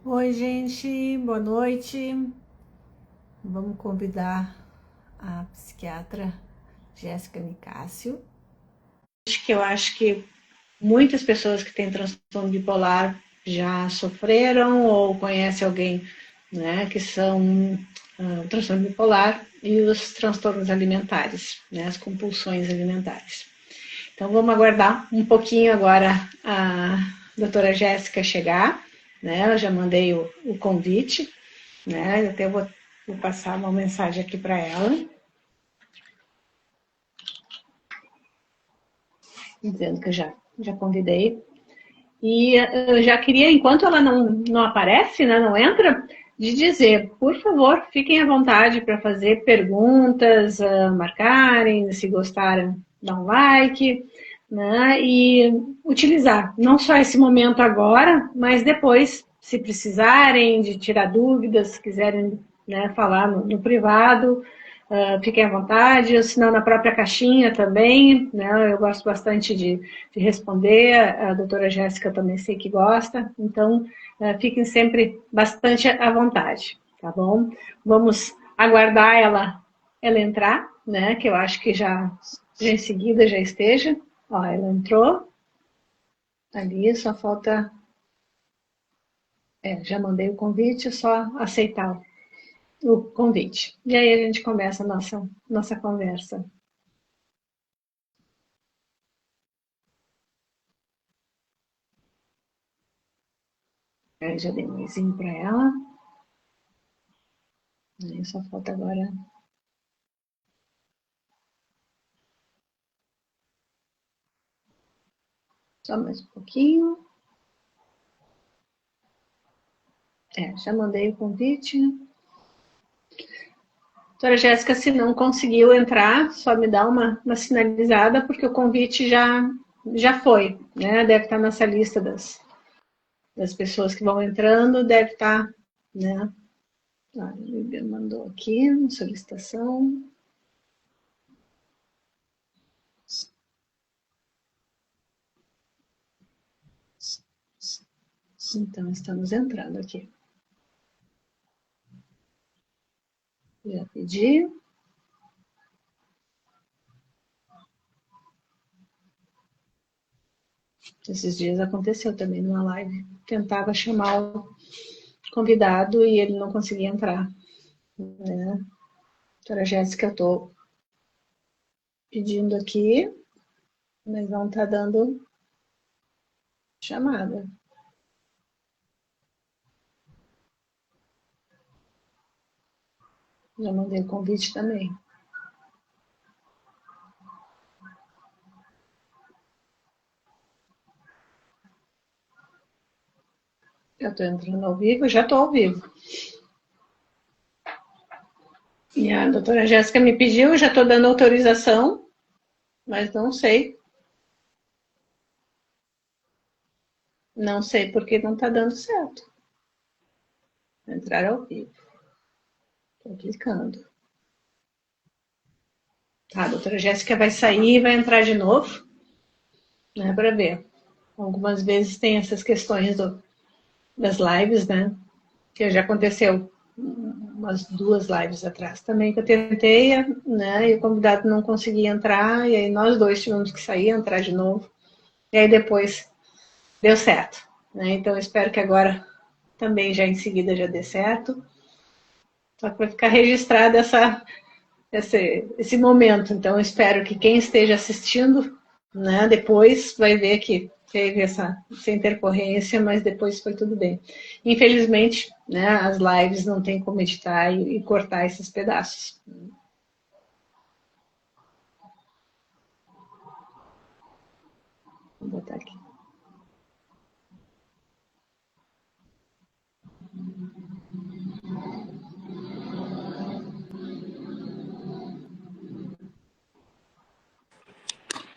Oi, gente, boa noite. Vamos convidar a psiquiatra Jéssica Nicásio. Eu acho que muitas pessoas que têm transtorno bipolar já sofreram ou conhecem alguém, né, que são o transtorno bipolar e os transtornos alimentares, né, as compulsões alimentares. Então vamos aguardar um pouquinho agora a doutora Jéssica chegar, né? Eu já mandei o convite, né? Até vou passar uma mensagem aqui para ela, dizendo que eu já convidei. E eu já queria, enquanto ela não aparece, né, não entra, de dizer, por favor, fiquem à vontade para fazer perguntas, marcarem, se gostaram, dá um like, né, e utilizar não só esse momento agora, mas depois, se precisarem de tirar dúvidas, se quiserem, né, falar no privado, fiquem à vontade, ou se não na própria caixinha também, né, eu gosto bastante de responder, a doutora Jéssica também sei que gosta, então fiquem sempre bastante à vontade, tá bom? Vamos aguardar ela entrar, né, que eu acho que já em seguida já esteja. Ó, ela entrou, ali só falta, já mandei o convite, só aceitar o convite. E aí a gente começa a nossa conversa. Aí já dei um oizinho para ela. Aí só falta agora. Só mais um pouquinho. Já mandei o convite. Doutora Jéssica, se não conseguiu entrar, só me dá uma sinalizada, porque o convite já foi, né? Deve estar nessa lista das pessoas que vão entrando, deve estar, né? A Lívia mandou aqui, solicitação. Então, estamos entrando aqui. Já pedi. Esses dias aconteceu também numa live. Tentava chamar o convidado e ele não conseguia entrar. Né? Doutora Jéssica, eu estou pedindo aqui, mas não está dando chamada. Já mandei o convite também. Eu estou entrando ao vivo, já estou ao vivo. E a doutora Jéssica me pediu, já estou dando autorização, mas não sei. Não sei porque não está dando certo. Entrar ao vivo. Estou clicando. Tá, a doutora Jéssica vai sair e vai entrar de novo, né, para ver. Algumas vezes tem essas questões das lives, né, que já aconteceu umas 2 lives atrás também, que eu tentei, né, e o convidado não conseguia entrar, e aí nós dois tivemos que sair, entrar de novo, e aí depois deu certo, né, então eu espero que agora também já em seguida já dê certo, só que vai ficar registrado esse momento, então eu espero que quem esteja assistindo, né, depois vai ver que teve essa intercorrência, mas depois foi tudo bem. Infelizmente, né, as lives não tem como editar e cortar esses pedaços. Vou botar aqui.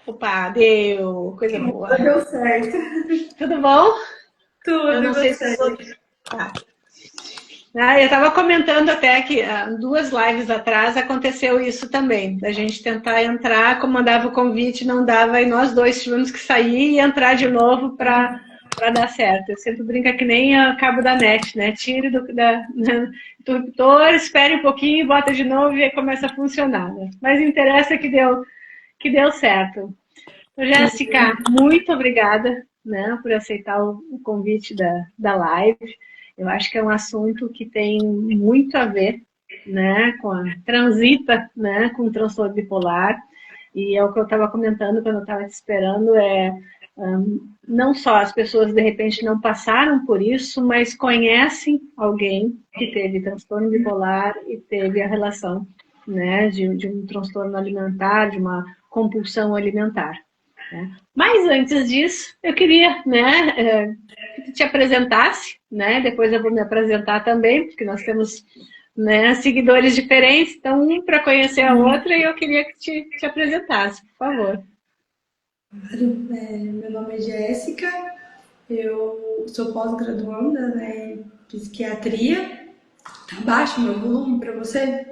Opa, deu! Coisa boa. Deu certo. Tudo bom? Tudo, Eu e não sei se você? os outros... Tá. Eu estava comentando até que 2 lives atrás aconteceu isso também, da gente tentar entrar, como mandava o convite, não dava, e nós dois tivemos que sair e entrar de novo para para dar certo. Eu sempre brinco que nem a cabo da net, né? Tire do interruptor, espere um pouquinho, bota de novo e aí começa a funcionar. Né? Mas interessa que deu certo. Então, Jéssica, muito obrigada, né, por aceitar o convite da live. Eu acho que é um assunto que tem muito a ver, né, transita, né, com o transtorno bipolar. E é o que eu estava comentando quando eu estava te esperando, não só as pessoas de repente não passaram por isso, mas conhecem alguém que teve transtorno bipolar e teve a relação, né, de um transtorno alimentar, de uma compulsão alimentar. Né? Mas antes disso, eu queria, né, que tu te apresentasse, né? Depois eu vou me apresentar também, porque nós temos, né, seguidores diferentes, então um para conhecer a outra e eu queria que te apresentasse, por favor. Meu nome é Jéssica, eu sou pós-graduanda, né, em psiquiatria. Tá baixo meu volume para você?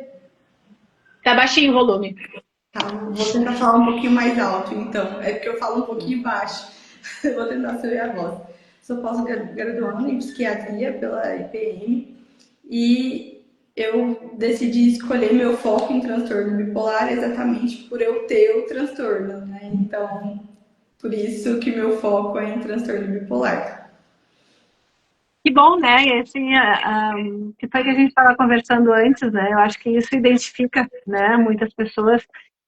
Tá baixinho o volume. Tá, vou tentar falar um pouquinho mais alto, então. É porque eu falo um pouquinho baixo. Eu vou tentar subir a voz. Sou pós-graduanda em psiquiatria pela IPM e eu decidi escolher meu foco em transtorno bipolar exatamente por eu ter o transtorno, né? Então, por isso que meu foco é em transtorno bipolar. Que bom, né? E assim, que foi que a gente estava conversando antes, né? Eu acho que isso identifica, né, muitas pessoas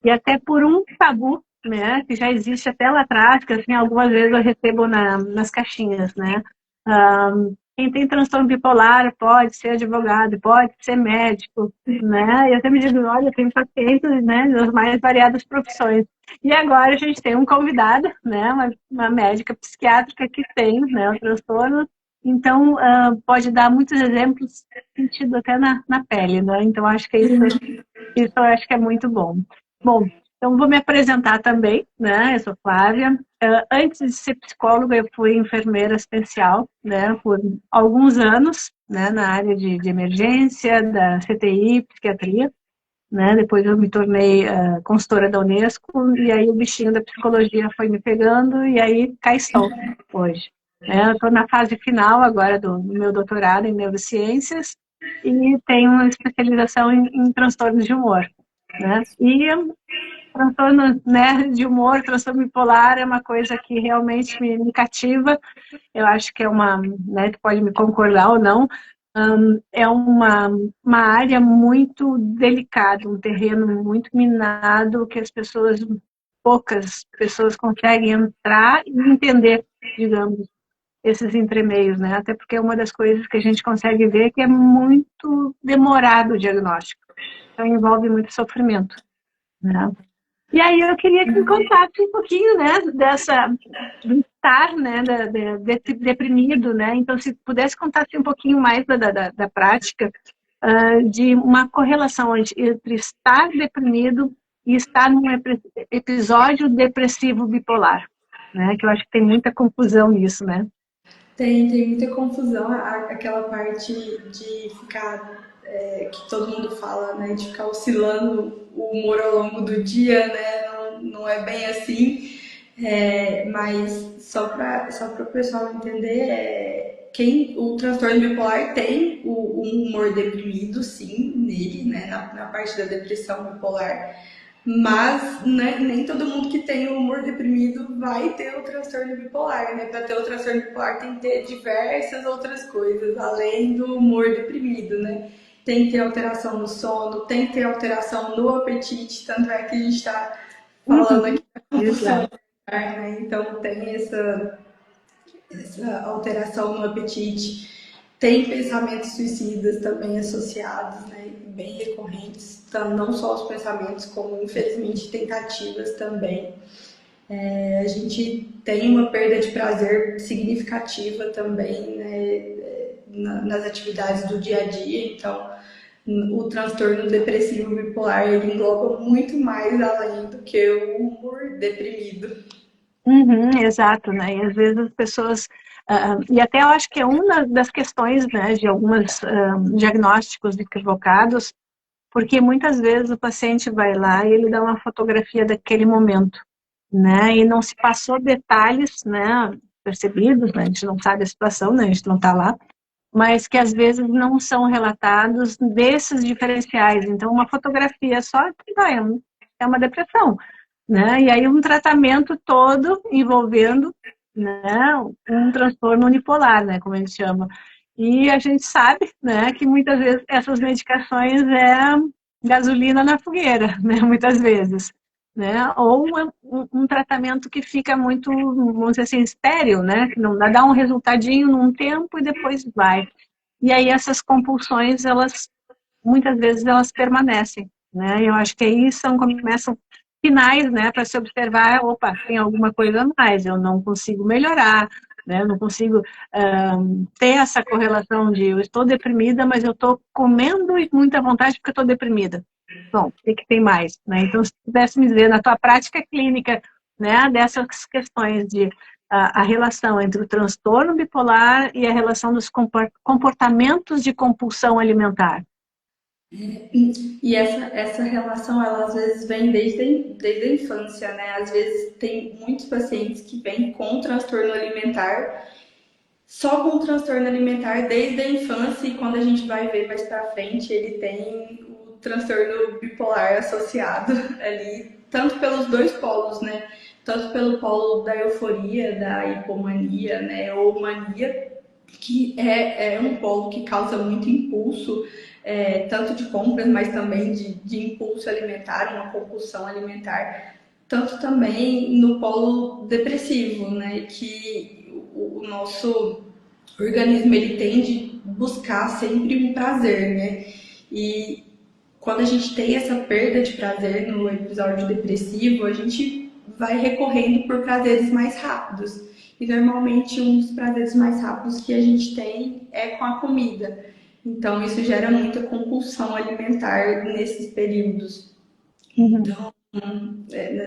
e até por um tabu, né, que já existe até lá atrás, que assim, algumas vezes eu recebo nas caixinhas, né? Quem tem transtorno bipolar pode ser advogado, pode ser médico, né? E eu sempre digo, olha, eu tenho pacientes, né, das mais variadas profissões. E agora a gente tem um convidado, né, uma médica psiquiátrica que tem, né, o transtorno. Então, pode dar muitos exemplos sentido até na pele, né? Então, acho que isso eu acho que é muito bom. Bom, então vou me apresentar também, né? Eu sou Flávia. Antes de ser psicóloga, eu fui enfermeira assistencial, né? Por alguns anos, né? Na área de emergência, da CTI, psiquiatria, né? Depois eu me tornei consultora da Unesco e aí o bichinho da psicologia foi me pegando e aí cá estou hoje. Eu estou na fase final agora do meu doutorado em neurociências e tenho uma especialização em transtornos de humor, né? E transtorno, né, de humor, transtorno bipolar é uma coisa que realmente me cativa. Eu acho que é né, tu pode me concordar ou não, é uma área muito delicada, um terreno muito minado que poucas pessoas conseguem entrar e entender, digamos, esses entremeios, né? Até porque é uma das coisas que a gente consegue ver que é muito demorado o diagnóstico. Então envolve muito sofrimento, né? E aí eu queria que me contasse um pouquinho, né, do estar, né, deprimido, né? Então, se pudesse contar assim, um pouquinho mais da prática, de uma correlação entre estar deprimido e estar num episódio depressivo bipolar, né? Que eu acho que tem muita confusão nisso, né? Tem muita confusão, aquela parte de ficar, que todo mundo fala, né, de ficar oscilando o humor ao longo do dia, né, não é bem assim, mas só para o pessoal entender, o transtorno bipolar tem um humor deprimido, sim, nele, né, na parte da depressão bipolar, mas né, nem todo mundo que tem o humor deprimido vai ter o transtorno bipolar, né? Para ter o transtorno bipolar tem que ter diversas outras coisas, além do humor deprimido, né? Tem que ter alteração no sono, tem que ter alteração no apetite, tanto é que a gente está falando Uhum. aqui da compulsão Exato. alimentar, né? Então tem essa alteração no apetite. Tem pensamentos suicidas também associados, né, bem recorrentes, então, não só os pensamentos, como infelizmente tentativas também. A gente tem uma perda de prazer significativa também, né, nas atividades do dia a dia, então o transtorno depressivo bipolar ele engloba muito mais além do que o humor deprimido. Uhum, exato, né? E às vezes as pessoas. E até eu acho que é uma das questões, né, de alguns diagnósticos equivocados, porque muitas vezes o paciente vai lá e ele dá uma fotografia daquele momento, né? E não se passou detalhes, né? despercebidos, né? A gente não sabe a situação, né? A gente não está lá, mas que às vezes não são relatados desses diferenciais. Então, uma fotografia só é uma depressão, né? E aí um tratamento todo envolvendo, né, um transtorno unipolar, né, como a gente chama. E a gente sabe, né, que muitas vezes essas medicações é gasolina na fogueira, né, muitas vezes. Né? Ou um tratamento que fica muito, vamos dizer assim, estéril, né? Que não dá um resultadinho num tempo e depois vai. E aí essas compulsões, elas muitas vezes elas permanecem, né? Eu acho que aí começam sinais, né, para se observar, opa, tem alguma coisa a mais, eu não consigo melhorar, né? Eu não consigo ter essa correlação de eu estou deprimida, mas eu estou comendo muita vontade porque eu estou deprimida. Bom, o que tem mais, né? Então, se pudesse me dizer, na tua prática clínica, né, dessas questões de a relação entre o transtorno bipolar e a relação dos comportamentos de compulsão alimentar. E essa relação, ela às vezes vem desde a infância, né? Às vezes tem muitos pacientes que vêm com transtorno alimentar, só com transtorno alimentar desde a infância, e quando a gente vai ver mais pra frente, ele tem o transtorno bipolar associado ali, tanto pelos dois polos, né? Tanto pelo polo da euforia, da hipomania, né? Ou mania, que é um polo que causa muito impulso, tanto de compras, mas também de impulso alimentar, uma compulsão alimentar, tanto também no polo depressivo, né, que o nosso organismo ele tende a buscar sempre um prazer, né, e quando a gente tem essa perda de prazer no episódio depressivo, a gente vai recorrendo por prazeres mais rápidos. E normalmente um dos prazeres mais rápidos que a gente tem é com a comida. Então isso gera muita compulsão alimentar nesses períodos. Uhum. Então,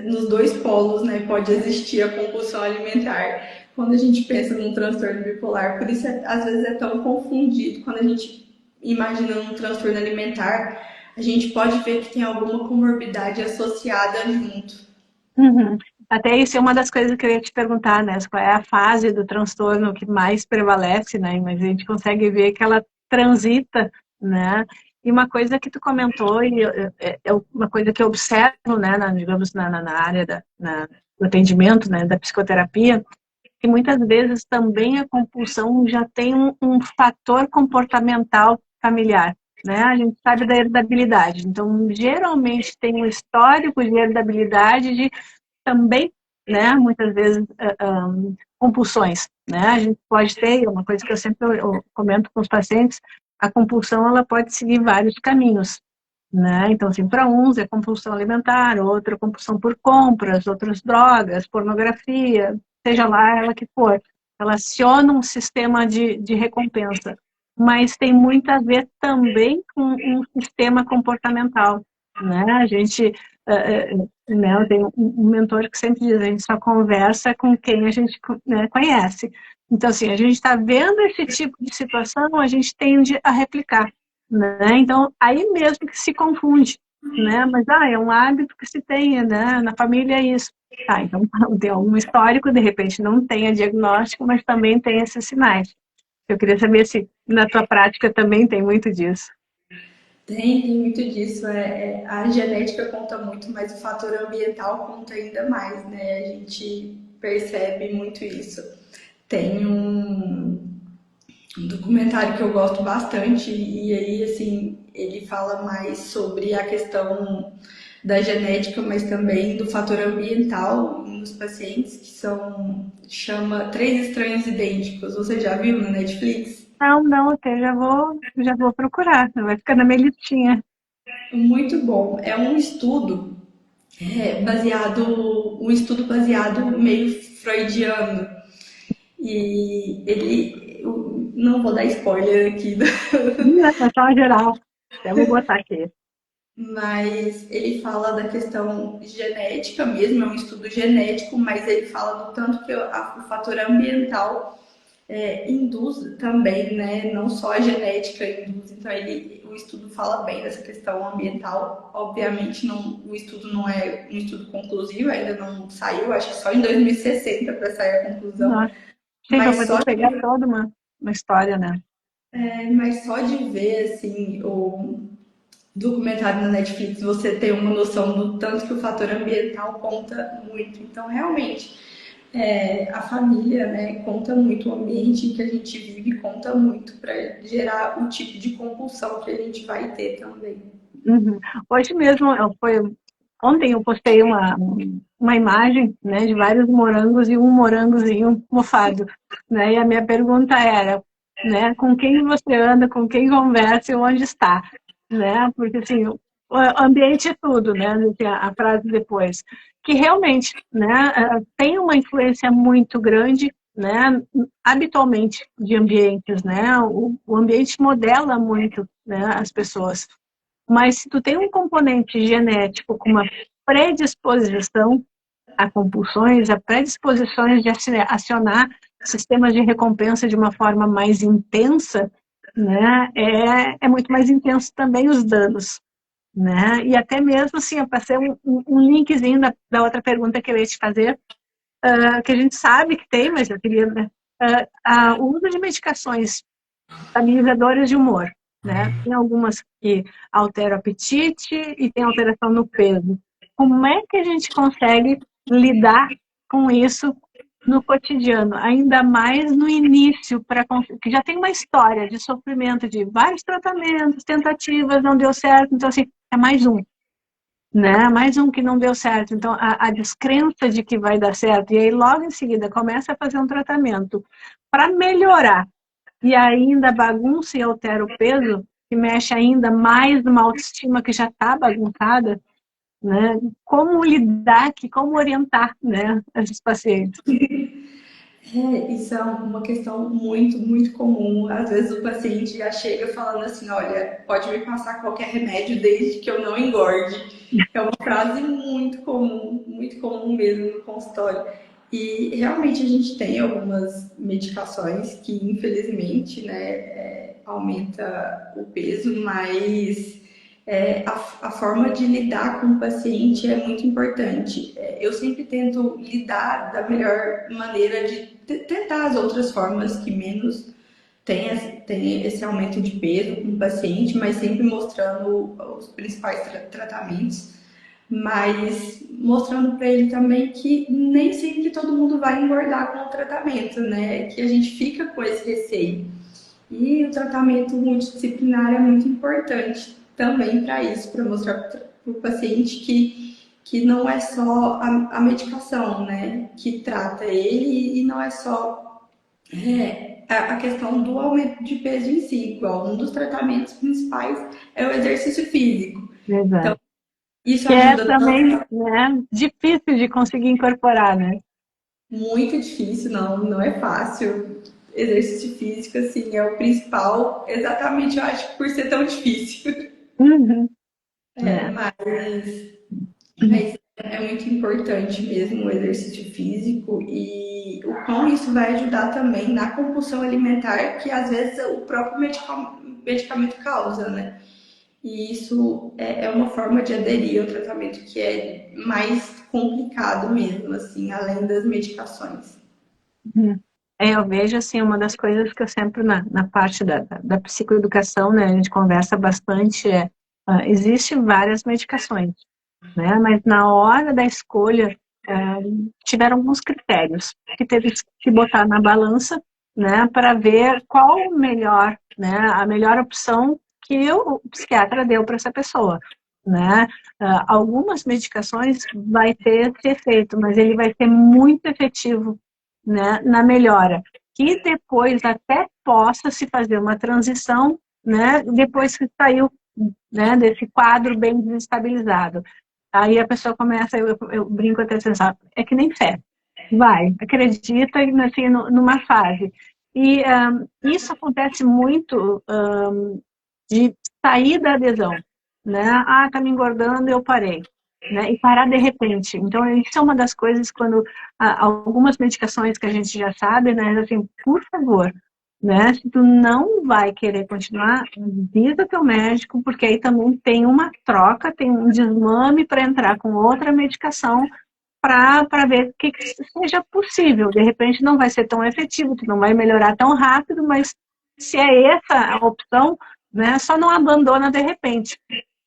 nos dois polos, né, pode existir a compulsão alimentar quando a gente pensa num transtorno bipolar. Por isso, às vezes, é tão confundido. Quando a gente imagina um transtorno alimentar, a gente pode ver que tem alguma comorbidade associada junto. Uhum. Até isso é uma das coisas que eu ia te perguntar, né? Qual é a fase do transtorno que mais prevalece, né? Mas a gente consegue ver que ela transita, né? E uma coisa que tu comentou, e é uma coisa que eu observo, né, digamos, na área do atendimento, né, da psicoterapia, que muitas vezes também a compulsão já tem um fator comportamental familiar, né? A gente sabe da heredabilidade, então geralmente tem um histórico de heredabilidade de também, né, muitas vezes compulsões, né? A gente pode ter, uma coisa que eu sempre comento com os pacientes, a compulsão ela pode seguir vários caminhos, né? Então, assim, para uns é compulsão alimentar, outra compulsão por compras, outras drogas, pornografia, seja lá ela que for. Ela aciona um sistema de recompensa, mas tem muito a ver também com um sistema comportamental, né? A gente, né, eu tenho um mentor que sempre diz, a gente só conversa com quem a gente, né, conhece. Então, assim, a gente está vendo esse tipo de situação, a gente tende a replicar, né? Então, aí mesmo que se confunde, né? Mas, é um hábito que se tem, né? Na família é isso. Tá, então tem algum histórico, de repente não tenha diagnóstico, mas também tem esses sinais. Eu queria saber se na tua prática também tem muito disso. Tem muito disso. A genética conta muito, mas o fator ambiental conta ainda mais, né? A gente percebe muito isso. Tem um documentário que eu gosto bastante, e aí, assim, ele fala mais sobre a questão da genética, mas também do fator ambiental nos pacientes, que chama Três Estranhos Idênticos. Você já viu na Netflix? Não, não, até já vou procurar, vai ficar na minha listinha. Muito bom. É um estudo um estudo baseado meio freudiano. E não vou dar spoiler aqui, É só geral. Até vou botar aqui. mas ele fala da questão genética mesmo, é um estudo genético, mas ele fala do tanto que o fator ambiental induz também, né? Não só a genética induz, então o estudo fala bem dessa questão ambiental. Obviamente, o estudo não é um estudo conclusivo, ainda não saiu, acho que só em 2060 para sair a conclusão, Nossa. Sim, para Mas poder só pegar toda uma história, né? mas só de ver assim o documentário na Netflix, você tem uma noção do tanto que o fator ambiental conta muito. Então, realmente, a família, né, conta muito, o ambiente em que a gente vive conta muito para gerar o tipo de compulsão que a gente vai ter também. Uhum. Hoje mesmo, ontem eu postei uma imagem, né, de vários morangos e um morangozinho mofado, né, e a minha pergunta era, né, com quem você anda, com quem conversa e onde está, né, porque assim, o ambiente é tudo, né, tem a frase depois, que realmente, né, tem uma influência muito grande, né, habitualmente de ambientes, né, o ambiente modela muito, né, as pessoas. Mas se tu tem um componente genético com uma predisposição a compulsões, a predisposições de acionar sistemas de recompensa de uma forma mais intensa, né, é muito mais intenso também os danos, né? E até mesmo assim, eu passei um linkzinho da outra pergunta que eu ia te fazer, que a gente sabe que tem, mas eu queria, né, o uso de medicações estabilizadoras de humor, né? Tem algumas que alteram o apetite e tem alteração no peso. Como é que a gente consegue lidar com isso no cotidiano, ainda mais no início, que já tem uma história de sofrimento de vários tratamentos, tentativas, não deu certo, então assim, é mais um, né? Mais um que não deu certo. Então, a descrença de que vai dar certo, e aí logo em seguida começa a fazer um tratamento para melhorar e ainda bagunça e altera o peso, que mexe ainda mais numa autoestima que já está bagunçada, né? Como lidar aqui, como orientar, né, esses pacientes? Isso é uma questão muito, muito comum. Às vezes o paciente já chega falando assim: olha, pode me passar qualquer remédio desde que eu não engorde. É uma frase muito comum mesmo no consultório. E realmente a gente tem algumas medicações que, infelizmente, né, aumenta o peso, mas a forma de lidar com o paciente é muito importante. Eu sempre tento lidar da melhor maneira de tentar as outras formas que menos tem esse aumento de peso com o paciente, mas sempre mostrando os principais tratamentos, mas mostrando para ele também que nem sempre todo mundo vai engordar com o tratamento, né? Que a gente fica com esse receio. E o tratamento multidisciplinar é muito importante também para isso, para mostrar para o paciente que não é só a medicação, né, que trata ele e não é só a questão do aumento de peso em si, igual um dos tratamentos principais é o exercício físico. Exato. Isso Que é ajuda também, tanto, né, difícil de conseguir incorporar, né? muito difícil, não é fácil. Exercício físico, assim, é o principal, exatamente, eu acho, por ser tão difícil. Uhum. É, É. mas é muito importante mesmo o exercício físico e o quão isso vai ajudar também na compulsão alimentar que às vezes o próprio medicamento causa, né? E isso é uma forma de aderir ao tratamento que é mais complicado mesmo, assim, além das medicações. Uhum. Eu vejo, assim, uma das coisas que eu sempre, na parte da psicoeducação, né, a gente conversa bastante, existe várias medicações, né, mas na hora da escolha, tiveram alguns critérios que teve que botar na balança, né, para ver qual o melhor, né, a melhor opção que o psiquiatra deu para essa pessoa, né. Algumas medicações vai ter esse efeito, mas ele vai ser muito efetivo, né, na melhora, que depois até possa se fazer uma transição, né, depois que saiu, né, desse quadro bem desestabilizado. Aí a pessoa começa, eu brinco até assim, sabe, é que nem fé. Vai, acredita assim, numa fase. E isso acontece muito de sair da adesão, né? Ah, tá me engordando, eu parei, né? E parar de repente. Então, isso é uma das coisas quando algumas medicações que a gente já sabe, né? Assim, por favor, né? Se tu não vai querer continuar, avisa teu médico, porque aí também tem uma troca, tem um desmame para entrar com outra medicação, para ver o que seja possível. De repente não vai ser tão efetivo, tu não vai melhorar tão rápido, mas se é essa a opção, né, só não abandona de repente.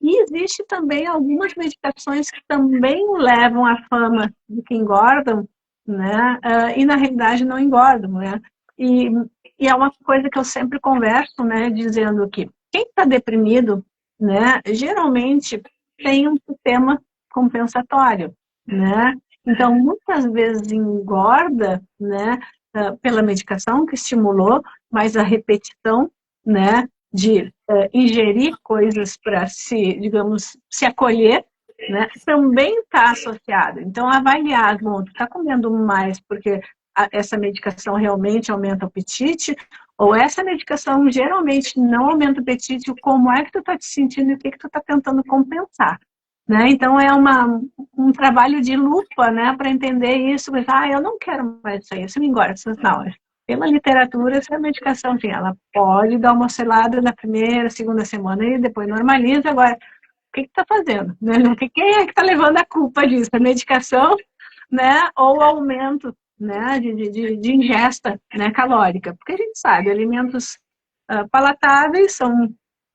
E existe também algumas medicações que também levam à fama de que engordam, né, e na realidade não engordam, né? E, e é uma coisa que eu sempre converso, né, dizendo que quem está deprimido, né, geralmente tem um sistema compensatório, né? Então, muitas vezes engorda, né, pela medicação que estimulou, mas a repetição, né, de ingerir coisas para se, digamos, se acolher, né, também está associado. Então, avaliar, bom, tu está comendo mais porque essa medicação realmente aumenta o apetite, ou essa medicação geralmente não aumenta o apetite, como é que tu está te sentindo e o que que tu está tentando compensar. Né? Então, é um trabalho de lupa, né, para entender isso. Mas, eu não quero mais isso me engorda. Não, pela literatura, essa medicação, enfim, ela pode dar uma oscilada na primeira, segunda semana e depois normaliza. Agora, o que está fazendo? Né? Quem é que está levando a culpa disso? A medicação, né, ou o aumento, né, de ingesta, né, calórica? Porque a gente sabe, alimentos palatáveis são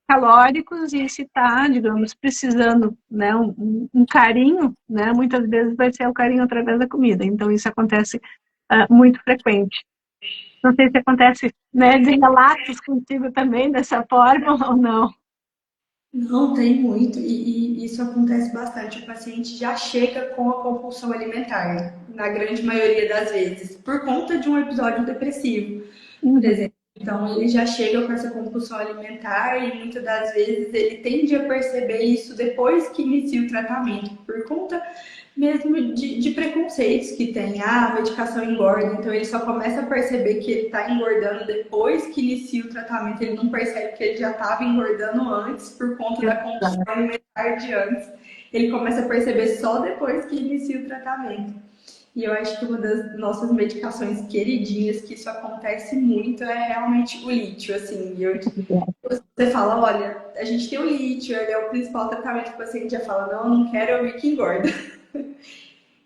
calóricos e se está, digamos, precisando, né, um carinho, né, muitas vezes vai ser o carinho através da comida. Então, isso acontece muito frequente. Não sei se acontece, né, de relatos contigo também dessa forma ou não. Não, tem muito, e isso acontece bastante. O paciente já chega com a compulsão alimentar, na grande maioria das vezes, por conta de um episódio depressivo, por Uhum. exemplo. Então, ele já chega com essa compulsão alimentar e muitas das vezes ele tende a perceber isso depois que inicia o tratamento, por conta mesmo de preconceitos que tem. A medicação engorda, então ele só começa a perceber que ele está engordando depois que inicia o tratamento. Ele não percebe que ele já estava engordando antes por conta da compulsão Exato. alimentar de antes. Ele começa a perceber só depois que inicia o tratamento. E eu acho que uma das nossas medicações queridinhas, que isso acontece muito, é realmente o lítio. Assim, você fala, olha, a gente tem o lítio, ele é o principal tratamento que o paciente já fala, não, eu não quero, eu vi que engorda.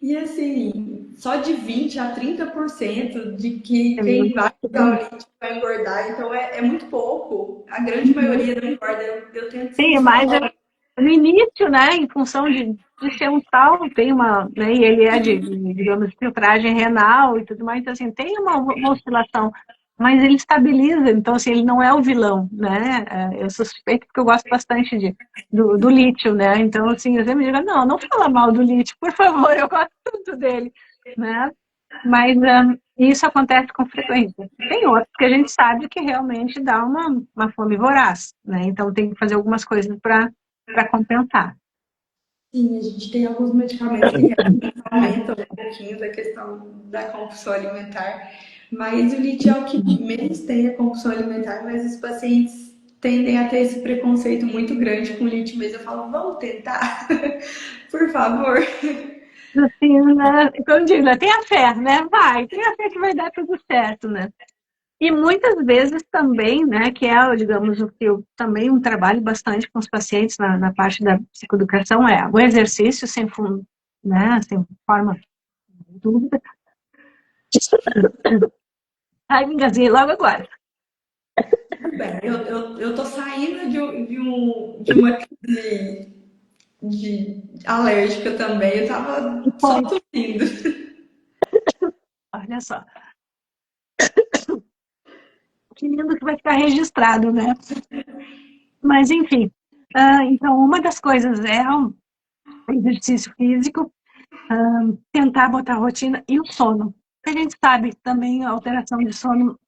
E assim, só de 20 a 30% de que É quem muito vai usar o bom. leite vai engordar, então é muito pouco. A grande Uhum. maioria não engorda. Eu tento Sim, sempre mas falar, no início, né, em função de ser um tal, tem uma, né, e ele é digamos, filtragem renal e tudo mais, então, assim, tem uma oscilação, mas ele estabiliza, então, assim, ele não é o vilão, né, eu suspeito porque eu gosto bastante do lítio, né, então, assim, eu sempre digo, não, não fala mal do lítio, por favor, eu gosto tanto dele, né, mas isso acontece com frequência. Tem outros que a gente sabe que realmente dá uma fome voraz, né? Então tem que fazer algumas coisas para compensar. sim, a gente tem alguns medicamentos que realmente aumentam um pouquinho da questão da compulsão alimentar, mas o lítio é o que menos tem a compulsão alimentar, mas os pacientes tendem a ter esse preconceito muito grande com o lítio mesmo. Eu falo, vamos tentar, por favor. Assim, né? Como eu digo, né? Tenha fé, né? Vai, tenha fé que vai dar tudo certo, né? E muitas vezes também, né, que é, digamos, o que eu também trabalho bastante com os pacientes na parte da psicoeducação, é o exercício sem fundo, né, sem forma de dúvida. Ai, me engasguei logo agora. Tudo bem, eu tô saindo de uma crise alérgica também, eu tava só Foi, tossindo. olha só. Que lindo que vai ficar registrado, né? Mas, enfim. Então, uma das coisas é o exercício físico, tentar botar rotina e o sono. A gente sabe que também a alteração de sono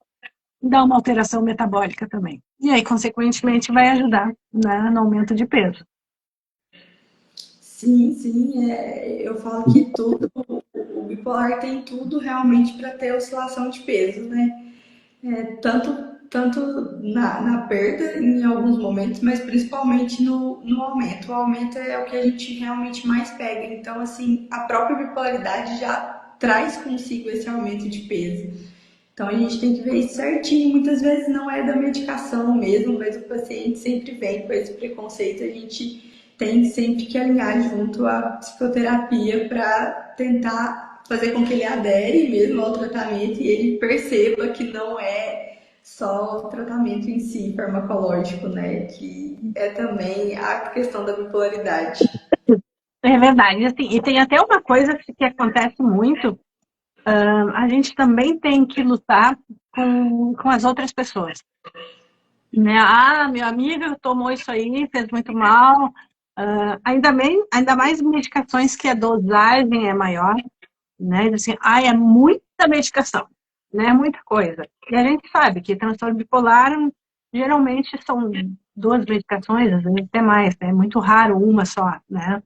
dá uma alteração metabólica também. E aí, consequentemente, vai ajudar, né, no aumento de peso. Sim, sim, eu falo que tudo, o bipolar tem tudo realmente para ter oscilação de peso, né? Tanto na perda em alguns momentos, mas principalmente no aumento. O aumento é o que a gente realmente mais pega. Então, assim, a própria bipolaridade já traz consigo esse aumento de peso. Então, a gente tem que ver isso certinho. Muitas vezes não é da medicação mesmo, mas o paciente sempre vem com esse preconceito. A gente tem sempre que alinhar junto à psicoterapia para tentar fazer com que ele adere mesmo ao tratamento e ele perceba que não é só o tratamento em si, farmacológico, né? Que é também a questão da bipolaridade. É verdade, assim, e tem até uma coisa que acontece muito, a gente também tem que lutar com as outras pessoas. Né? Ah, meu amigo tomou isso aí, fez muito mal. Ainda mais medicações que a dosagem é maior, né? Assim, é muita medicação, né? Muita coisa. E a gente sabe que transtorno bipolar geralmente são 2 medicações, às vezes até mais, né? É muito raro uma só, né?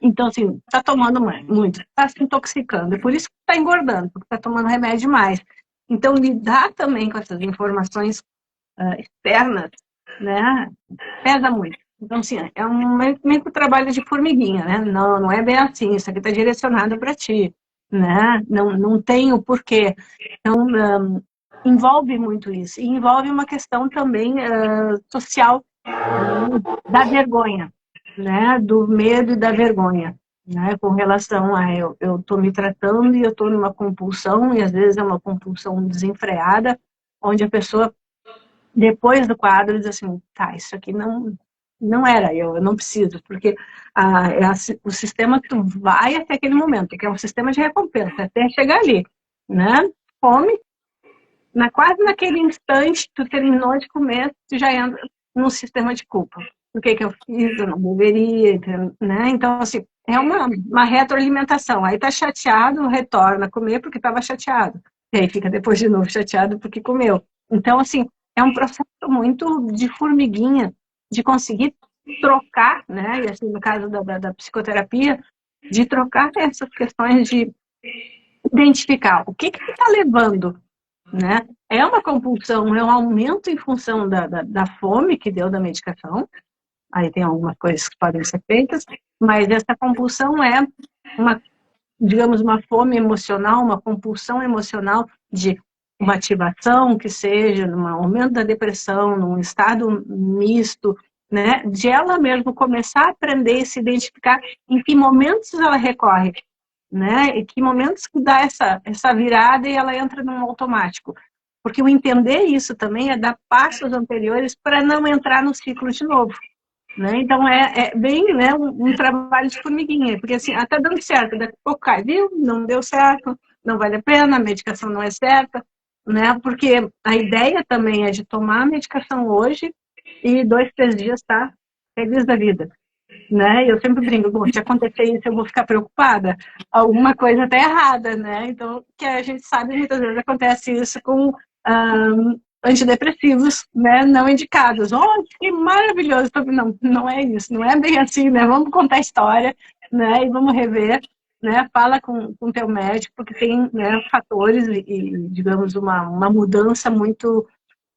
Então, assim, tá tomando muito, tá se intoxicando. É por isso que tá engordando, porque tá tomando remédio demais. Então, lidar também com essas informações externas, né, pesa muito. Então, assim, é meio que um trabalho de formiguinha, né? Não, não é bem assim, isso aqui está direcionado para ti, né? Não tem o porquê. Então, envolve muito isso. E envolve uma questão também social, né, da vergonha, né? Do medo e da vergonha, né? Com relação a eu estou me tratando e eu estou numa compulsão, e às vezes é uma compulsão desenfreada, onde a pessoa depois do quadro diz assim, tá, isso aqui não era eu não preciso, porque o sistema tu vai até aquele momento, que é um sistema de recompensa, até chegar ali, né? Come, quase naquele instante tu terminou de comer, tu já entra num sistema de culpa. O que eu fiz, eu não deveria, né? Então, assim, é uma retroalimentação. Aí tá chateado, retorna a comer porque estava chateado. E aí fica depois de novo chateado porque comeu. Então, assim, é um processo muito de formiguinha, de conseguir trocar, né? E assim, no caso da psicoterapia, de trocar essas questões de identificar o que está levando, né? É uma compulsão, é um aumento em função da fome que deu da medicação. Aí tem algumas coisas que podem ser feitas, mas essa compulsão é digamos, uma fome emocional, uma compulsão emocional de uma ativação que seja, num aumento da depressão, num estado misto, né? De ela mesmo começar a aprender e se identificar em que momentos ela recorre, né? E que momentos que dá essa virada e ela entra num automático. Porque o entender isso também é dar passos anteriores para não entrar no ciclo de novo. Né? Então é bem, né, um trabalho de formiguinha, porque assim, tá dando certo, daqui a pouco cai, viu? Não deu certo, não vale a pena, a medicação não é certa, né? Porque a ideia também é de tomar a medicação hoje e 2, 3 dias tá feliz da vida, né? Eu sempre brinco, bom, se acontecer isso eu vou ficar preocupada, alguma coisa tá errada, né? Então, que a gente sabe, muitas vezes acontece isso com antidepressivos, né, não indicados. Oh, que maravilhoso! Não é isso, não é bem assim, né? Vamos contar a história, né, e vamos rever, né? Fala com o teu médico, porque tem, né, fatores e digamos, uma mudança muito,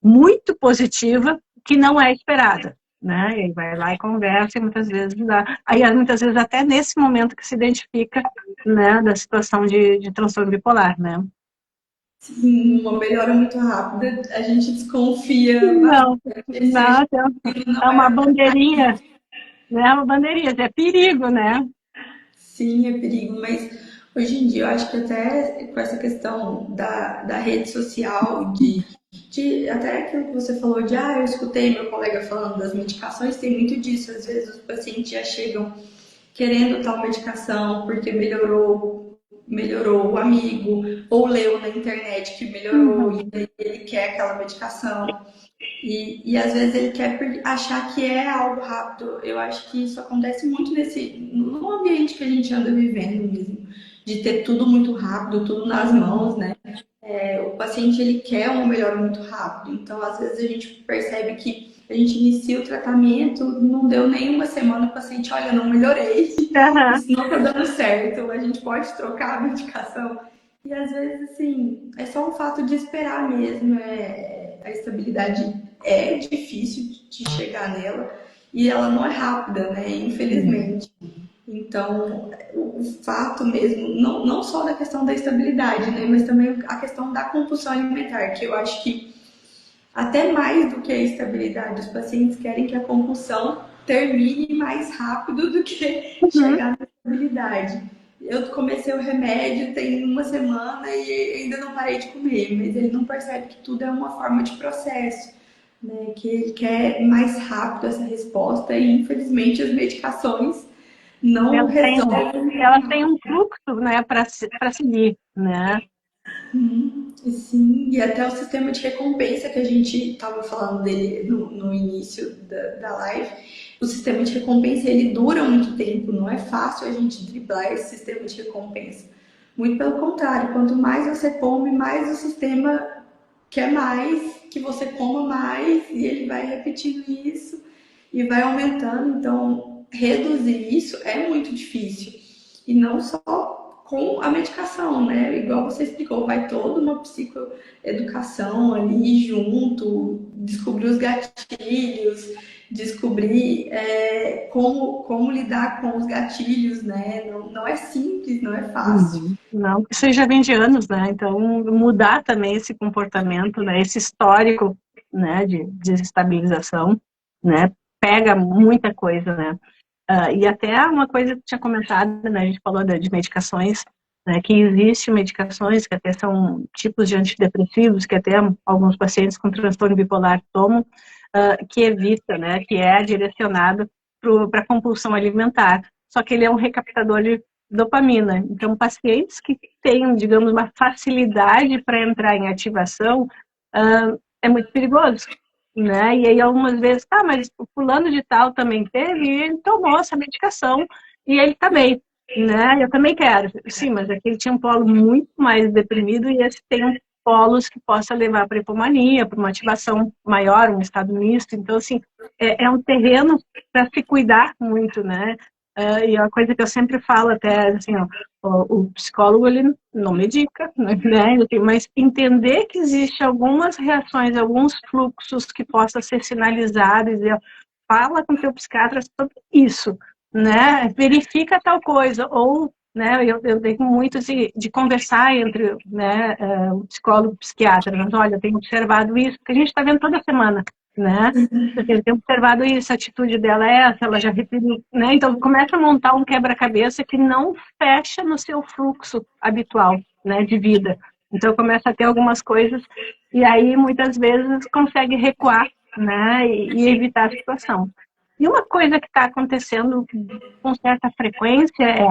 muito positiva que não é esperada. Né? E aí vai lá e conversa e muitas vezes dá. Aí muitas vezes até nesse momento que se identifica, né, da situação de transtorno bipolar, né? Sim, uma melhora muito rápida, a gente desconfia Não, bastante. não, é Não uma é. bandeirinha, né? Uma bandeirinha, é perigo, né? Sim, é perigo, mas hoje em dia eu acho que até com essa questão da rede social, de até aquilo que você falou de eu escutei meu colega falando das medicações, tem muito disso. Às vezes os pacientes já chegam querendo tal medicação porque melhorou o amigo, ou leu na internet que melhorou Uhum. e daí ele quer aquela medicação. E às vezes ele quer achar que é algo rápido. Eu acho que isso acontece muito no ambiente que a gente anda vivendo mesmo, de ter tudo muito rápido, tudo nas mãos, né? O paciente ele quer uma melhora muito rápido, então às vezes a gente percebe que a gente inicia o tratamento, não deu nem uma semana, o paciente, olha, não melhorei, Uhum. isso não tá dando certo, a gente pode trocar a medicação. E às vezes, assim, é só o fato de esperar mesmo, a estabilidade é difícil de chegar nela e ela não é rápida, né? Infelizmente. Então, o fato mesmo, não só da questão da estabilidade, né? Mas também a questão da compulsão alimentar, que eu acho que até mais do que a estabilidade, os pacientes querem que a compulsão termine mais rápido do que Uhum. chegar na estabilidade. Eu comecei o remédio tem uma semana e ainda não parei de comer, mas ele não percebe que tudo é uma forma de processo, né? Que ele quer mais rápido essa resposta e infelizmente as medicações não Elas têm, resolvem. elas têm um fluxo, né, para seguir, né? Sim, e até o sistema de recompensa que a gente estava falando dele no início da live, o sistema de recompensa ele dura muito tempo, não é fácil a gente driblar esse sistema de recompensa. Muito pelo contrário, quanto mais você come, mais o sistema quer mais, que você coma mais, e ele vai repetindo isso e vai aumentando. Então, reduzir isso é muito difícil. E não só com a medicação, né? Igual você explicou, vai toda uma psicoeducação ali junto, descobrir os gatilhos, descobrir como lidar com os gatilhos, né? Não é simples, não é fácil. Uhum. Não, isso aí já vem de anos, né? Então, mudar também esse comportamento, né? Esse histórico, né, de desestabilização, né? Pega muita coisa, né? E até uma coisa que tinha comentado, né? A gente falou de medicações, né? Que existem medicações que até são tipos de antidepressivos, que até alguns pacientes com transtorno bipolar tomam, que evita, né? Que é direcionado para a compulsão alimentar. Só que ele é um recaptador de dopamina. Então, pacientes que têm, digamos, uma facilidade para entrar em ativação, é muito perigoso, né? E aí, algumas vezes, tá, mas o fulano de tal também teve e ele tomou essa medicação e ele tá bem, né? Eu também quero. Sim, mas aqui ele tinha um polo muito mais deprimido e esse tem um polos que possa levar para hipomania, para uma ativação maior, um estado misto. Então, assim, é um terreno para se cuidar muito, né? E é uma coisa que eu sempre falo até, assim, ó, o psicólogo, ele não medica, né? Mas entender que existe algumas reações, alguns fluxos que possam ser sinalizados, e fala com o teu psiquiatra sobre isso, né? Verifica tal coisa, ou, né, eu tenho muito de conversar entre, né, o psicólogo e o psiquiatra, mas olha, eu tenho observado isso, que a gente está vendo toda semana, né? Eu tenho observado isso, a atitude dela é essa, ela já repetiu, né? Então começa a montar um quebra-cabeça que não fecha no seu fluxo habitual, né, de vida. Então começa a ter algumas coisas e aí muitas vezes consegue recuar, né, e evitar a situação. E uma coisa que está acontecendo com certa frequência é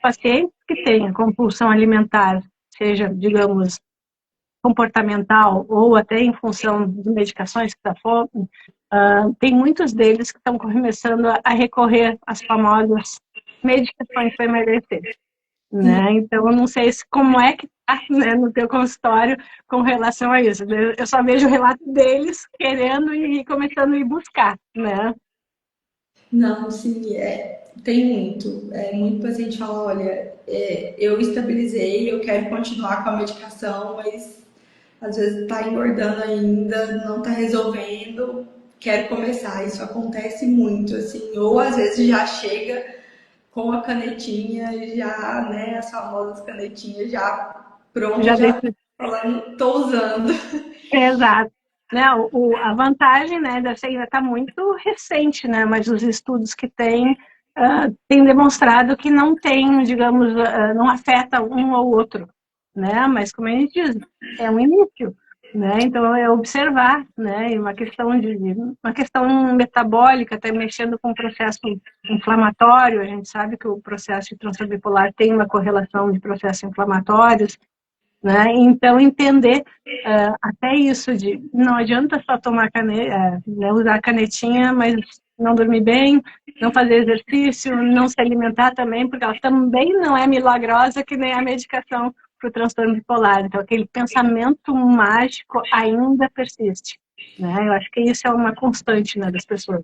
pacientes que têm compulsão alimentar, seja, digamos, comportamental ou até em função de medicações que dá fome, tem muitos deles que estão começando a recorrer às famosas medicações para emagrecer, né? Então, eu não sei como é que está, né, no teu consultório com relação a isso. Eu só vejo o relato deles querendo e começando a ir buscar, né? Não, sim, tem muito. Muito paciente fala, olha, eu estabilizei, eu quero continuar com a medicação, mas às vezes está engordando ainda, não está resolvendo, quero começar. Isso acontece muito, assim, ou às vezes já chega com a canetinha, já, né, as famosas canetinhas já pronta, Já já deixo falando, tô usando. exato. Né, a vantagem, né, dessa ainda está muito recente, né, mas os estudos que tem têm demonstrado que não tem, digamos, não afeta um ou outro, né, mas como a gente diz, é um início, né, então é observar, né, e uma questão metabólica, até mexendo com o processo inflamatório, a gente sabe que o processo de transtorno bipolar tem uma correlação de processos inflamatórios, né? Então, entender até isso de não adianta só tomar caneta, né, usar a canetinha, mas não dormir bem, não fazer exercício, não se alimentar também, porque ela também não é milagrosa que nem a medicação para o transtorno bipolar. Então, aquele pensamento mágico ainda persiste, né? Eu acho que isso é uma constante, né, das pessoas.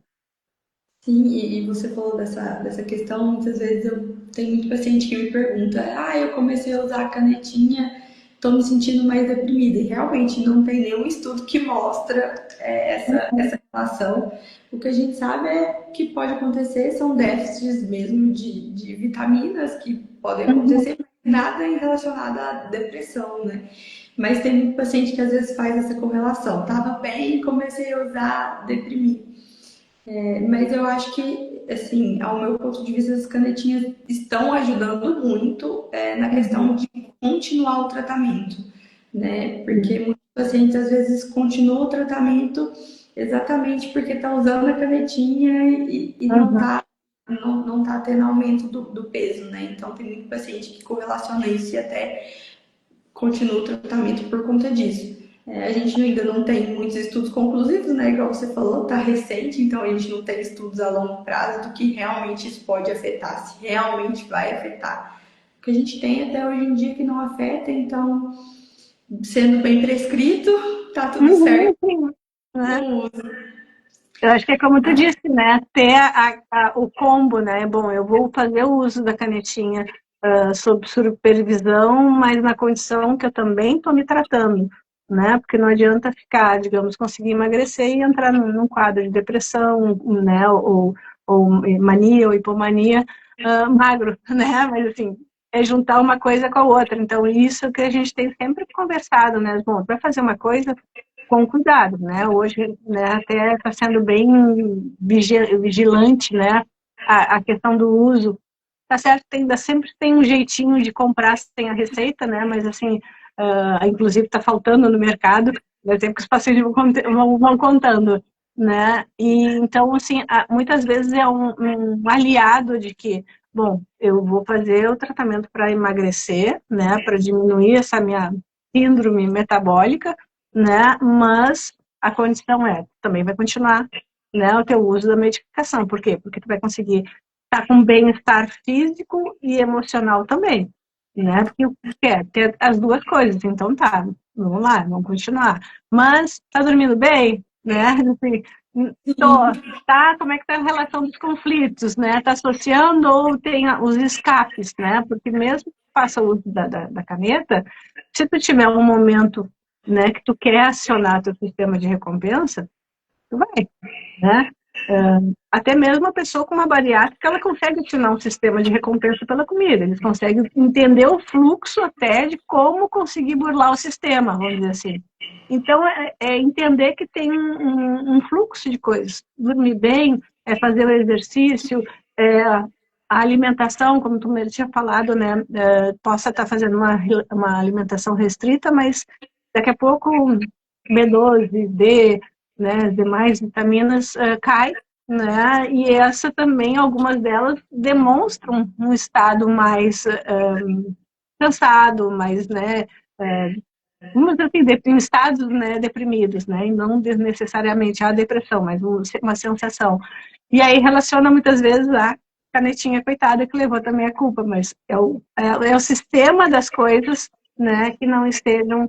Sim, e você falou dessa questão, muitas vezes eu tenho muito paciente que me pergunta, eu comecei a usar a canetinha, estou me sentindo mais deprimida. E realmente não tem nenhum estudo que mostra essa relação. O que a gente sabe é que pode acontecer são déficits mesmo de vitaminas que podem Uhum. acontecer, mas nada relacionado à depressão, né? Mas tem muito paciente que às vezes faz essa correlação. Tava bem, comecei a usar, deprimi. Mas eu acho que, assim, ao meu ponto de vista, as canetinhas estão ajudando muito na questão Uhum. de continuar o tratamento, né? Porque Sim. muitos pacientes às vezes continuam o tratamento exatamente porque está usando a canetinha e não Uhum. está não tá tendo aumento do peso, né? Então tem muito paciente que correlaciona isso e até continua o tratamento por conta disso. A gente ainda não tem muitos estudos conclusivos, né? Igual você falou, tá recente, então a gente não tem estudos a longo prazo do que realmente isso pode afetar, se realmente vai afetar. O que a gente tem até hoje em dia que não afeta, então, sendo bem prescrito, tá tudo Uhum, certo sim. Né? no uso. Eu acho que é como tu disse, né? Ter o combo, né? Bom, eu vou fazer o uso da canetinha sob supervisão, mas na condição que eu também estou me tratando, né? Porque não adianta ficar, digamos, conseguir emagrecer e entrar num quadro de depressão, né? Ou mania ou hipomania magro, né? Mas assim, é juntar uma coisa com a outra. Então, isso que a gente tem sempre conversado, né? Bom, para fazer uma coisa com cuidado, né? Hoje, né, até está sendo bem vigilante, né? A questão do uso. Tá certo, sempre tem um jeitinho de comprar sem a receita, né? Mas assim, inclusive está faltando no mercado, né? Tempo que os pacientes vão contando, né? E então, assim, muitas vezes é um aliado de que, bom, eu vou fazer o tratamento para emagrecer, né? Para diminuir essa minha síndrome metabólica, né? Mas a condição também vai continuar, né? O teu uso da medicação. Por quê? Porque tu vai conseguir estar com bem-estar físico e emocional também, né? Porque o que quer ter as duas coisas. Então tá, vamos lá, vamos continuar. Mas tá dormindo bem, né? Assim, tô, tá? Como é que tá a relação dos conflitos, né? Tá associando ou tem os escapes, né? Porque mesmo que faça o uso da caneta, se tu tiver um momento, né, que tu quer acionar teu sistema de recompensa, tu vai, né? Até mesmo a pessoa com uma bariátrica, ela consegue acionar um sistema de recompensa pela comida. Eles conseguem entender o fluxo até de como conseguir burlar o sistema, vamos dizer assim. Então, é entender que tem um fluxo de coisas. Dormir bem, fazer o exercício, a alimentação, como tu mesmo tinha falado, né? Possa estar fazendo uma alimentação restrita, mas daqui a pouco B12, D, né, as demais vitaminas cai, né, e essa também, algumas delas demonstram um estado mais cansado, mais, né, vamos dizer assim, em estados, né, deprimidos, né, e não necessariamente a depressão, mas uma sensação. E aí relaciona muitas vezes a canetinha coitada que levou também a culpa, mas é o sistema das coisas, né, que não estejam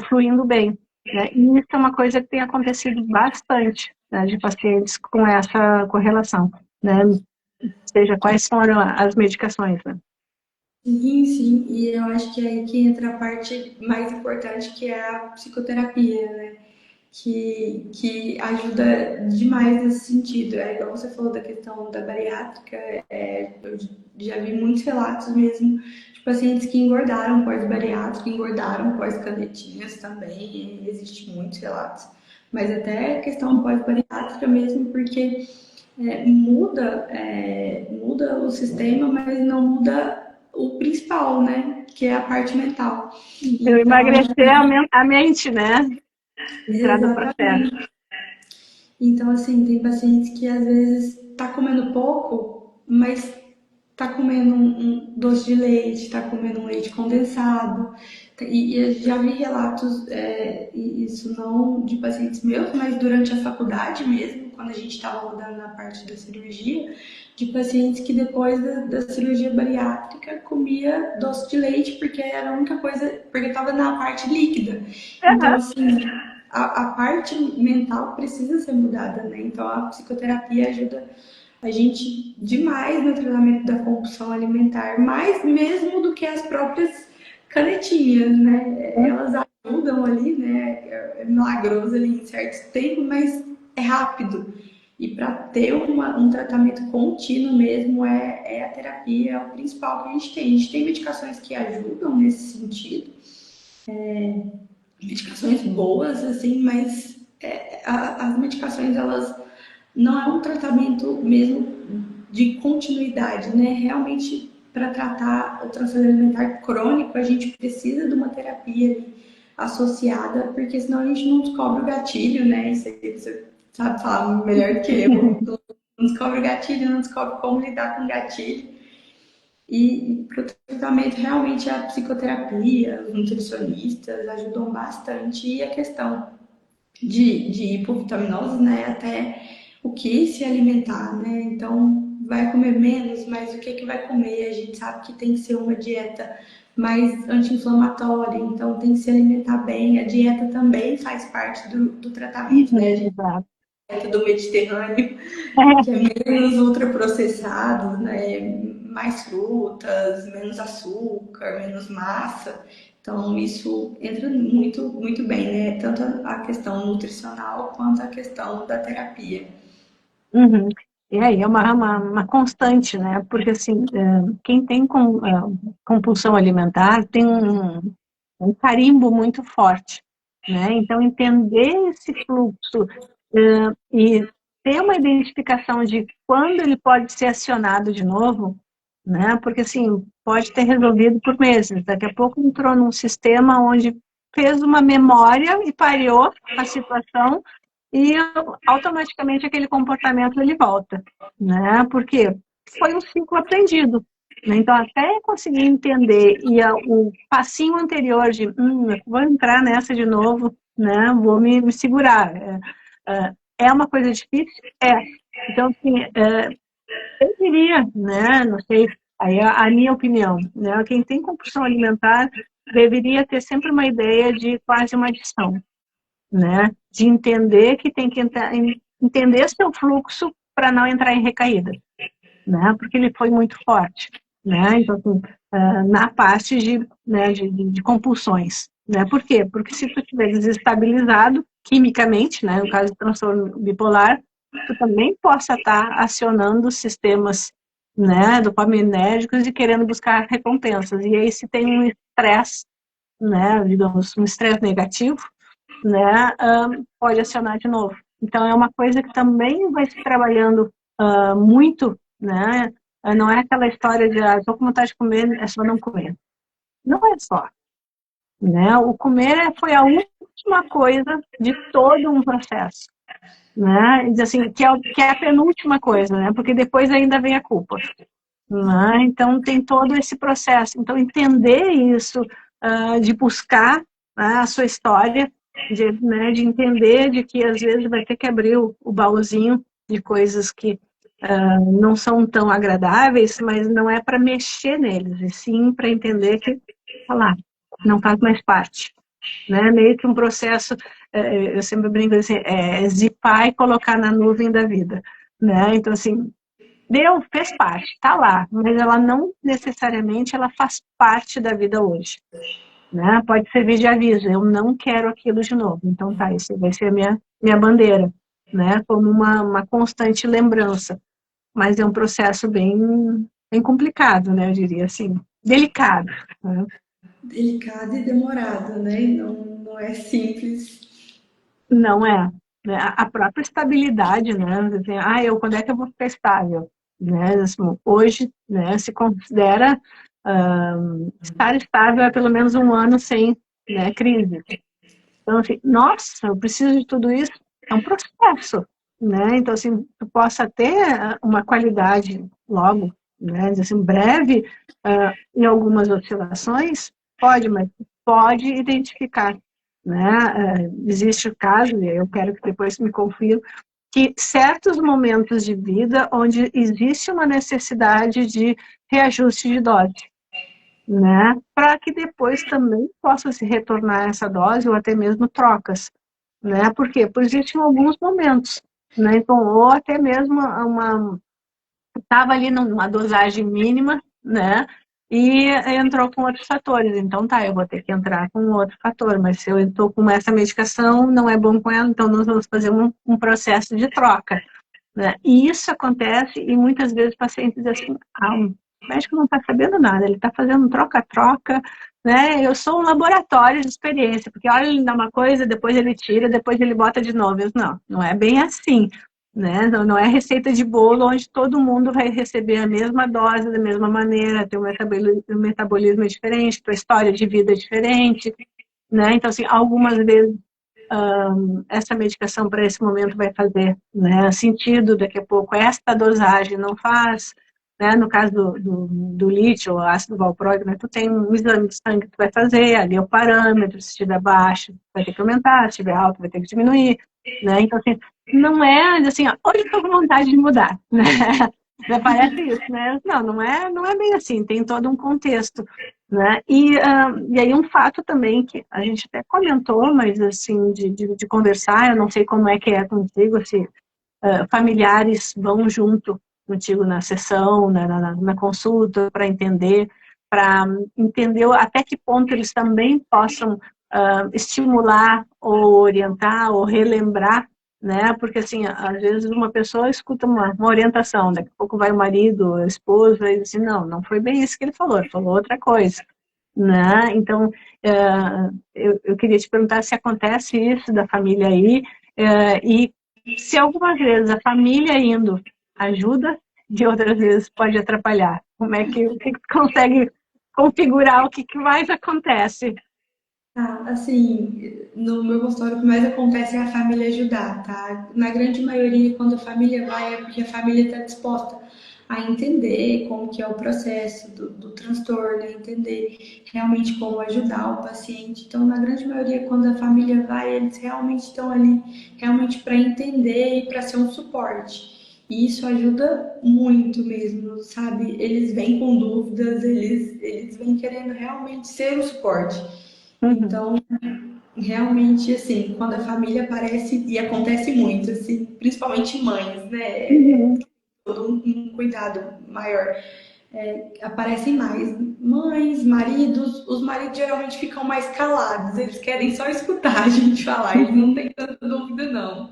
fluindo bem. Né? E isso é uma coisa que tem acontecido bastante, né, de pacientes com essa correlação, né? Seja quais foram as medicações, né? Sim, sim, e eu acho que é aí que entra a parte mais importante, que é a psicoterapia, né? Que ajuda demais nesse sentido. É igual você falou da questão da bariátrica, eu já vi muitos relatos mesmo de pacientes que engordaram pós-bariátrica, engordaram pós-canetinhas também, existem muitos relatos. Mas até a questão pós-bariátrica mesmo, porque muda o sistema, mas não muda o principal, né? Que é a parte mental. Eu Então, emagrecer a mente, né? Entrar no processo. exatamente. Então, assim, tem pacientes que às vezes tá comendo pouco, mas tá comendo um doce de leite, tá comendo um leite condensado. E eu já vi relatos, e isso não de pacientes meus, mas durante a faculdade mesmo, quando a gente estava mudando na parte da cirurgia, de pacientes que depois da cirurgia bariátrica comia doce de leite porque era a única coisa, porque estava na parte líquida. Então, Uhum. assim, a parte mental precisa ser mudada, né? Então, a psicoterapia ajuda a gente demais no tratamento da compulsão alimentar, mais mesmo do que as próprias canetinhas, né? Elas ajudam ali, né? É milagroso ali em certo tempo, mas é rápido. E para ter um tratamento contínuo mesmo, é a terapia, é o principal que a gente tem. A gente tem medicações que ajudam nesse sentido, medicações boas, assim, mas as medicações, elas não é um tratamento mesmo de continuidade, né? Realmente, para tratar o transtorno alimentar crônico, a gente precisa de uma terapia ali associada, porque senão a gente não descobre o gatilho, né? Isso aí você sabe falar melhor que eu. Não descobre o gatilho, não descobre como lidar com o gatilho. E para o tratamento, realmente, a psicoterapia, os nutricionistas ajudam bastante. E a questão de hipovitaminose, né? Até o que se alimentar, né? Então, vai comer menos, mas o que que vai comer? A gente sabe que tem que ser uma dieta mais anti-inflamatória, então tem que se alimentar bem. A dieta também faz parte do tratamento, né? A Uhum, gente exato. dieta do Mediterrâneo, que É, é menos ultraprocessado, né? Mais frutas, menos açúcar, menos massa. Então, isso entra muito, muito bem, né? Tanto a questão nutricional quanto a questão da terapia. uhum. E aí é uma constante, né? Porque assim, quem tem compulsão alimentar tem um carimbo muito forte, né? Então, entender esse fluxo e ter uma identificação de quando ele pode ser acionado de novo, né? Porque assim, pode ter resolvido por meses, daqui a pouco entrou num sistema onde fez uma memória e pareou a situação e automaticamente aquele comportamento ele volta, né? Porque foi um ciclo aprendido, né? Então, até conseguir entender e o passinho anterior de, eu vou entrar nessa de novo, né? Vou me segurar. É uma coisa difícil? É. Então, assim, eu diria, né? Não sei, aí é a minha opinião, né? Quem tem compulsão alimentar deveria ter sempre uma ideia de quase uma adição, né? De entender que tem que entender seu fluxo para não entrar em recaída, né? Porque ele foi muito forte, né? Então, assim, na parte de compulsões, né? Por quê? Porque se tu estiver desestabilizado quimicamente, né? No caso do transtorno bipolar, tu também possa estar acionando sistemas, né? Dopaminérgicos e querendo buscar recompensas. E aí, se tem um estresse, né? Digamos, um estresse negativo, né, pode acionar de novo. Então, é uma coisa que também vai se trabalhando muito, né? Não é aquela história de, estou com vontade de comer, é só não comer. Não é só, né? O comer foi a última coisa de todo um processo, né? E diz assim, que é a penúltima coisa, né? Porque depois ainda vem a culpa, né? Então, tem todo esse processo. Então, entender isso, de buscar, né, a sua história, de entender de que às vezes vai ter que abrir o baúzinho de coisas que não são tão agradáveis, mas não é para mexer neles, e sim para entender que, tá lá, não faz mais parte. Né? Meio que um processo, eu sempre brinco assim, zipar e colocar na nuvem da vida. Né? Então, assim, deu, fez parte, tá lá, mas ela não necessariamente ela faz parte da vida hoje, né? Pode servir de aviso, eu não quero aquilo de novo, então tá, isso vai ser a minha bandeira, né? Como uma constante lembrança, mas é um processo bem complicado, né? Eu diria assim, delicado, né? Delicado e demorado, né? Não, não é simples. Não é, né? A própria estabilidade, né? Assim, quando é que eu vou ficar estável? Né? Assim, hoje, né, se considera estar estável é pelo menos um ano sem, né, crise. Então, assim, nossa, eu preciso de tudo isso. É um processo, né? Então, assim, tu possa ter uma qualidade logo, né? Assim, breve, em algumas oscilações, pode, mas pode identificar, né? Existe o caso, e eu quero que depois me confirme, que certos momentos de vida onde existe uma necessidade de reajuste de dose, né? Para que depois também possa se retornar essa dose ou até mesmo trocas, né? Por quê? Por existem alguns momentos, né? Então, ou até mesmo estava ali numa dosagem mínima, né? E entrou com outros fatores. Então, tá, eu vou ter que entrar com outro fator, mas se eu estou com essa medicação, não é bom com ela, então nós vamos fazer um processo de troca, né? E isso acontece e muitas vezes o paciente diz assim, o médico não está sabendo nada, ele está fazendo um troca-troca, né? Eu sou um laboratório de experiência, porque olha, ele dá uma coisa, depois ele tira, depois ele bota de novo. Não é bem assim, né? Não é receita de bolo onde todo mundo vai receber a mesma dose da mesma maneira, ter um metabolismo diferente, tua história de vida é diferente, né? Então, assim, algumas vezes essa medicação para esse momento vai fazer, né, sentido, daqui a pouco esta dosagem não faz, né? No caso do lítio, o ácido valproico, né, tu tem um exame de sangue que tu vai fazer, ali é o parâmetro, se estiver baixo, vai ter que aumentar, se estiver alto, vai ter que diminuir, né? Então, assim, não é assim, ó, hoje eu tô com vontade de mudar, né? Parece isso, né? Não é bem assim, tem todo um contexto, né? E aí um fato também que a gente até comentou, mas assim, de conversar, eu não sei como é que é contigo, se familiares vão junto contigo na sessão, na consulta, para entender até que ponto eles também possam estimular ou orientar ou relembrar, né? Porque assim, às vezes uma pessoa escuta uma orientação, daqui a pouco vai o marido, a esposa, e diz assim, não foi bem isso que ele falou outra coisa, né? Então, eu queria te perguntar se acontece isso da família aí, e se algumas vezes a família indo ajuda, de outras vezes pode atrapalhar. O que tu consegue configurar, o que mais acontece? Assim, no meu consultório o que mais acontece é a família ajudar, tá? Na grande maioria, quando a família vai, é porque a família está disposta a entender como que é o processo do transtorno, a entender realmente como ajudar o paciente. Então, na grande maioria, quando a família vai, eles realmente estão ali, realmente para entender e para ser um suporte. E isso ajuda muito mesmo, sabe? Eles vêm com dúvidas, eles vêm querendo realmente ser o suporte. Uhum. Então, realmente, assim, quando a família aparece, e acontece muito, assim, principalmente mães, né? Uhum. Todo um cuidado maior. Aparecem mais mães, maridos, os maridos geralmente ficam mais calados, eles querem só escutar a gente falar, eles não têm tanta dúvida, não.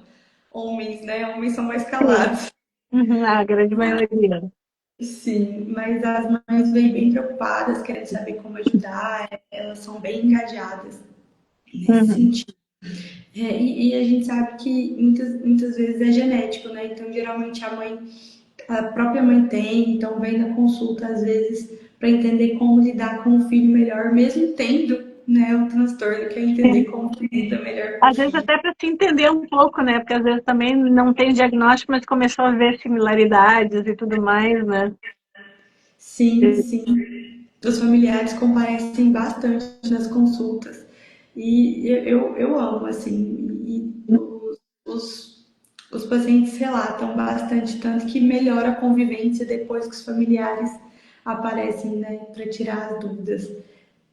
Homens, né? Homens são mais Sim. calados. Uhum. A grande maioria. Sim, mas as mães vêm bem preocupadas, querem saber como ajudar, elas são bem engajadas nesse Uhum. sentido. E a gente sabe que muitas vezes é genético, né? Então, geralmente a própria mãe tem, então vem na consulta às vezes para entender como lidar com o filho melhor, mesmo tendo, né, o transtorno, quer entender Sim. como lida melhor com o Às vezes filho. até para se entender um pouco, né? Porque às vezes também não tem diagnóstico, mas começou a ver similaridades e tudo mais, né? Sim, sim. Os familiares comparecem bastante nas consultas. E eu amo, assim. Os pacientes relatam bastante, tanto que melhora a convivência depois que os familiares aparecem, né, para tirar as dúvidas.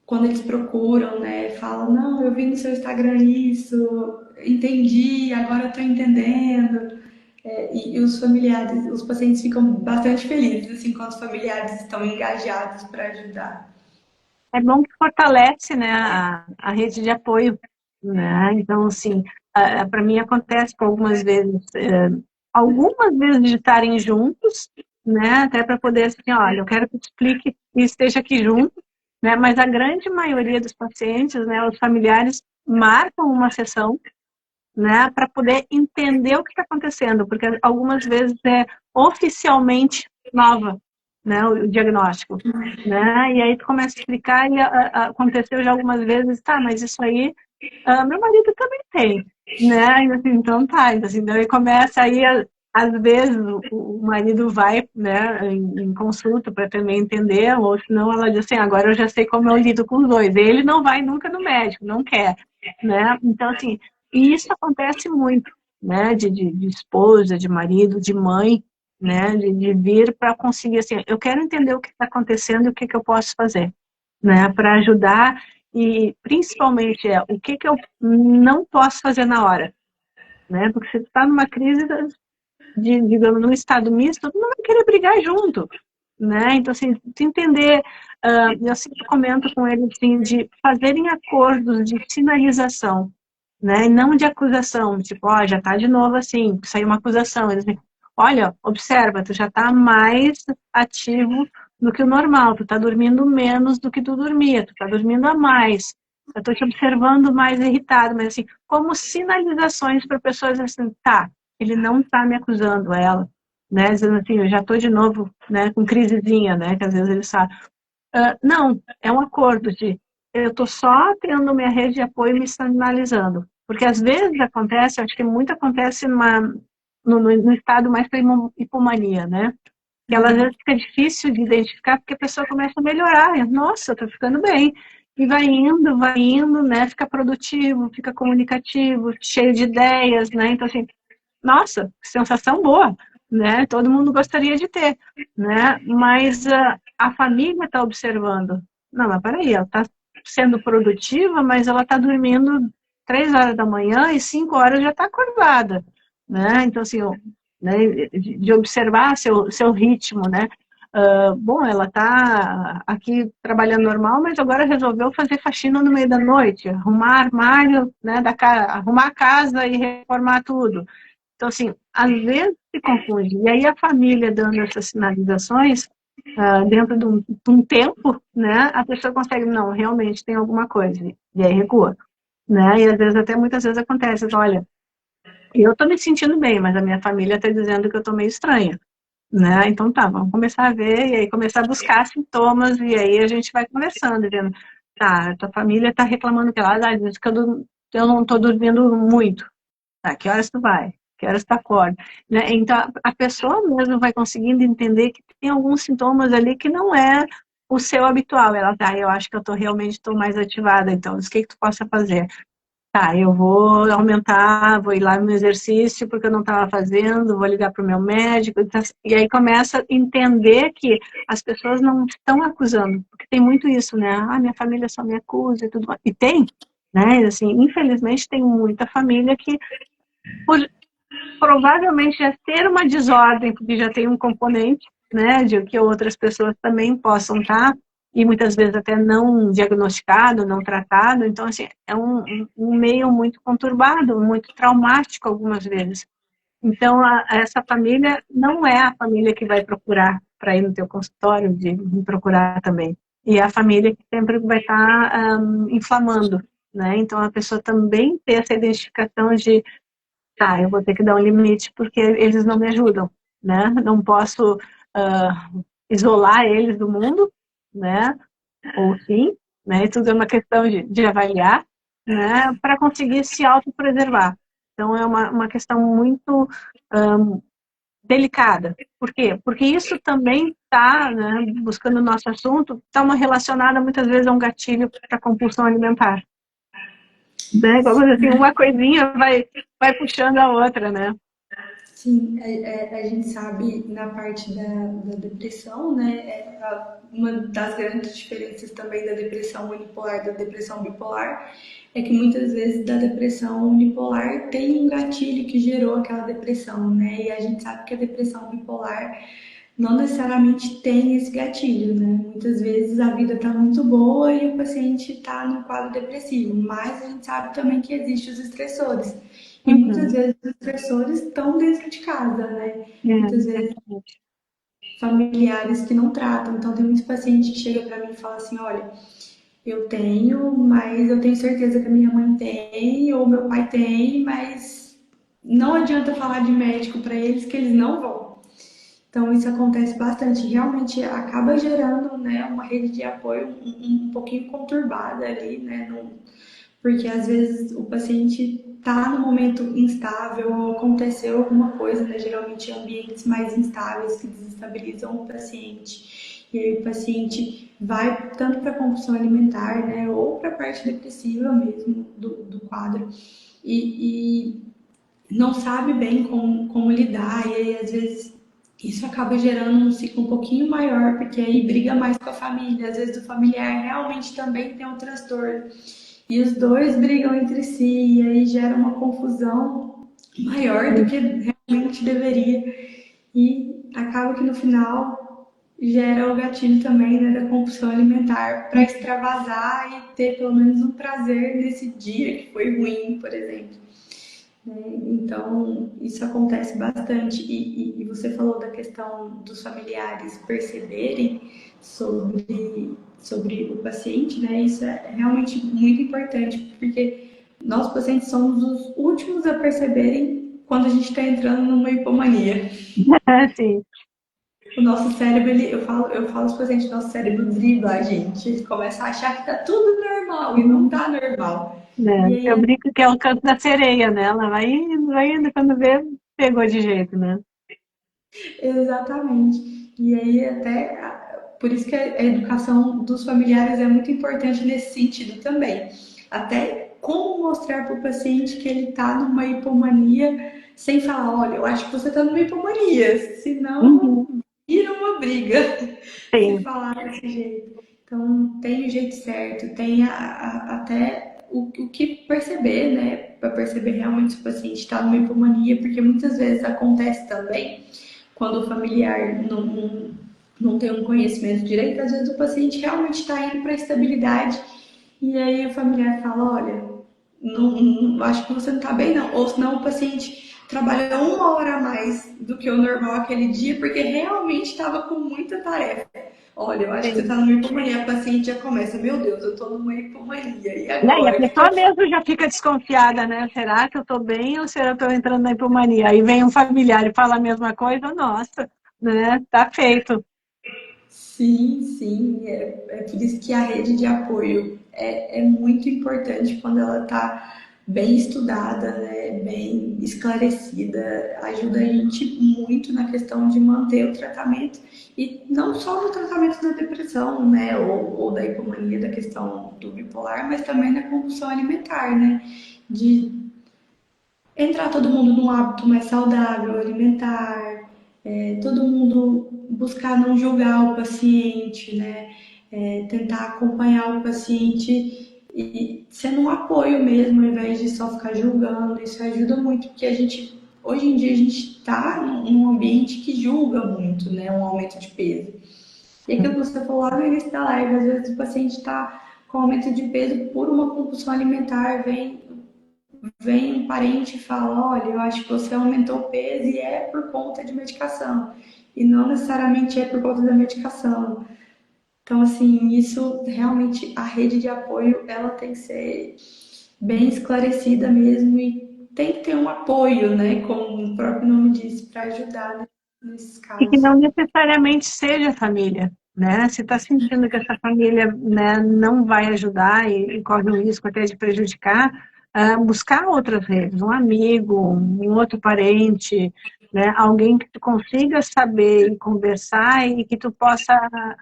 Quando eles procuram, né, falam, não, eu vi no seu Instagram isso, entendi, agora eu estou entendendo. E os familiares, os pacientes ficam bastante felizes, assim, quando os familiares estão engajados para ajudar. É bom que fortalece, né, a rede de apoio, né? Então, assim, para mim acontece por algumas vezes de estarem juntos, né? Até para poder, assim, olha, eu quero que te explique e esteja aqui junto, né? Mas a grande maioria dos pacientes, né, os familiares marcam uma sessão, né, para poder entender o que está acontecendo, porque algumas vezes é oficialmente nova, né, o diagnóstico, né, e aí tu começa a explicar e aconteceu já algumas vezes, tá, mas isso aí meu marido também tem, né, e assim, então tá, então, assim, daí começa aí, às vezes o marido vai, né, em consulta para também entender, ou senão ela diz assim, agora eu já sei como eu lido com os dois, ele não vai nunca no médico, não quer, né, então assim, e isso acontece muito, né, de esposa, de marido, de mãe, né, de vir para conseguir, assim, eu quero entender o que está acontecendo e o que eu posso fazer, né, para ajudar e principalmente o que eu não posso fazer na hora, né, porque se você está numa crise, digamos, num estado misto, tu não vai querer brigar junto, né, então, assim, se entender, eu sempre comento com eles, assim, de fazerem acordos de sinalização, né? E não de acusação, tipo, ó, já tá de novo assim, saiu uma acusação. Eles dizem, olha, observa, tu já tá mais ativo do que o normal, tu tá dormindo menos do que tu dormia, tu tá dormindo a mais. Eu tô te observando mais irritado, mas assim, como sinalizações para pessoas assim, tá, ele não está me acusando, ela, né, dizendo assim, eu já estou de novo, né, com crisezinha, né, que às vezes ele sabe. Não, é um acordo de eu estou só tendo minha rede de apoio me sinalizando. Porque às vezes acontece, acho que muito acontece no estado mais para hipomania, né? Que ela às vezes fica difícil de identificar porque a pessoa começa a melhorar. Nossa, eu estou ficando bem. E vai indo, né? Fica produtivo, fica comunicativo, cheio de ideias, né? Então, assim, nossa, que sensação boa, né? Todo mundo gostaria de ter, né? Mas a família está observando. Não, mas peraí, ela está sendo produtiva, mas ela está dormindo 3 horas da manhã e 5 horas já está acordada, né? Então, assim, né, de observar seu ritmo, né? Bom, ela está aqui trabalhando normal, mas agora resolveu fazer faxina no meio da noite, arrumar armário, né, arrumar a casa e reformar tudo. Então, assim, às vezes se confunde. E aí a família dando essas sinalizações, dentro de um tempo, né, a pessoa consegue, não, realmente tem alguma coisa. E aí recua. Né? E às vezes, até muitas vezes acontece, olha, eu estou me sentindo bem, mas a minha família está dizendo que eu estou meio estranha. Né? Então tá, vamos começar a ver, e aí começar a buscar sintomas, e aí a gente vai conversando, dizendo, tá, a tua família está reclamando que ela diz que eu não estou dormindo muito. Tá, que horas tu vai? Que horas tu acorda? Né? Então, a pessoa mesmo vai conseguindo entender que tem alguns sintomas ali que não é o seu habitual. Ela, tá, eu acho que eu realmente estou mais ativada, então, o que tu possa fazer? Tá, eu vou aumentar, vou ir lá no exercício porque eu não estava fazendo, vou ligar para o meu médico. Então, e aí começa a entender que as pessoas não estão acusando, porque tem muito isso, né? Ah, minha família só me acusa e tudo mais. E tem, né? Assim, infelizmente tem muita família que por provavelmente já ter uma desordem, porque já tem um componente, né, de que outras pessoas também possam estar, e muitas vezes até não diagnosticado, não tratado. Então, assim, é um meio muito conturbado, muito traumático algumas vezes. Então, essa família não é a família que vai procurar para ir no teu consultório, de me procurar também. E é a família que sempre vai estar inflamando, né? Então, a pessoa também ter essa identificação de tá, eu vou ter que dar um limite porque eles não me ajudam, né? Não posso isolar eles do mundo, né? Ou sim, né? Tudo é uma questão de avaliar, né? Para conseguir se autopreservar. Então, é uma questão muito delicada. Por quê? Porque isso também está, né, buscando o nosso assunto, está relacionada muitas vezes a um gatilho para compulsão alimentar. Né? Como assim, uma coisinha vai puxando a outra, né? Sim, a gente sabe na parte da depressão, né? Uma das grandes diferenças também da depressão unipolar e da depressão bipolar é que muitas vezes da depressão unipolar tem um gatilho que gerou aquela depressão, né? E a gente sabe que a depressão bipolar não necessariamente tem esse gatilho, né? Muitas vezes a vida está muito boa e o paciente está no quadro depressivo, mas a gente sabe também que existem os estressores. E muitas Uhum. vezes os estressores estão dentro de casa, né? É, Muitas vezes exatamente. familiares que não tratam. Então tem muitos pacientes que chegam para mim e falam assim, olha, eu tenho, mas eu tenho certeza que a minha mãe tem ou meu pai tem, mas não adianta falar de médico para eles que eles não vão. Então, isso acontece bastante. Realmente acaba gerando, né, uma rede de apoio um pouquinho conturbada ali, né? Porque às vezes o paciente está no momento instável ou aconteceu alguma coisa, né? Geralmente em ambientes mais instáveis que desestabilizam o paciente. E aí o paciente vai tanto para a compulsão alimentar, né? Ou para a parte depressiva mesmo do quadro. E não sabe bem como lidar, e aí às vezes isso acaba gerando um ciclo um pouquinho maior, porque aí briga mais com a família, às vezes o familiar realmente também tem um transtorno, e os dois brigam entre si, e aí gera uma confusão maior do que realmente deveria, e acaba que no final gera o gatilho também, né, da compulsão alimentar para extravasar e ter pelo menos um prazer nesse dia que foi ruim, por exemplo. Né? Então, isso acontece bastante. E você falou da questão dos familiares perceberem sobre o paciente, né? Isso é realmente muito importante, porque nós pacientes somos os últimos a perceberem quando a gente está entrando numa hipomania. Sim, O nosso cérebro, eu falo os pacientes, nosso cérebro dribla a gente. Ele começa a achar que tá tudo normal e não tá normal. né? E Eu aí, brinco que é o canto da sereia, né? Ela vai indo, quando vê, pegou de jeito, né? exatamente. E aí, até por isso que a educação dos familiares é muito importante nesse sentido também. Até como mostrar para o paciente que ele está numa hipomania sem falar, olha, eu acho que você está numa hipomania, senão Uhum, vira uma briga se sim. falar desse jeito. Então, tem o jeito certo, tem até o que perceber, né? Para perceber realmente se o paciente está numa hipomania, porque muitas vezes acontece também quando o familiar não tem um conhecimento direito, às vezes o paciente realmente está indo para a estabilidade e aí o familiar fala, olha, acho que você não está bem não. Ou senão o paciente trabalha 1 hora a mais do que o normal aquele dia porque realmente estava com muita tarefa. Olha, eu acho que você está Sim. numa hipomania, a paciente já começa, meu Deus, eu estou numa hipomania, e E aí a agora? O que eu pessoa mesmo já fica desconfiada, né? Será que eu estou bem ou será que eu estou entrando na hipomania? Aí vem um familiar e fala a mesma coisa, nossa, né? Tá feito. Sim, sim, é por isso que a rede de apoio é muito importante quando ela está bem estudada, né, bem esclarecida, ajuda a gente muito na questão de manter o tratamento e não só no tratamento da depressão, né, ou da hipomania, da questão do bipolar, mas também na compulsão alimentar, né, de entrar todo mundo num hábito mais saudável, alimentar, todo mundo buscar não julgar o paciente, né? Tentar acompanhar o paciente e sendo um apoio mesmo, ao invés de só ficar julgando. Isso ajuda muito, porque hoje em dia, a gente está num ambiente que julga muito, né? Um aumento de peso. E aquilo que você falou lá no início da live, às vezes o paciente está com aumento de peso por uma compulsão alimentar, vem um parente e fala, olha, eu acho que você aumentou o peso e é por conta de medicação. E não necessariamente é por conta da medicação. Então, assim, isso realmente, a rede de apoio, ela tem que ser bem esclarecida mesmo e tem que ter um apoio, né, como o próprio nome diz, para ajudar nesses E que casos. não necessariamente seja família, né? Se está sentindo que essa família, né, não vai ajudar e corre o risco até de prejudicar, buscar outras redes, um amigo, um outro parente, né, alguém que tu consiga saber e conversar e que tu possa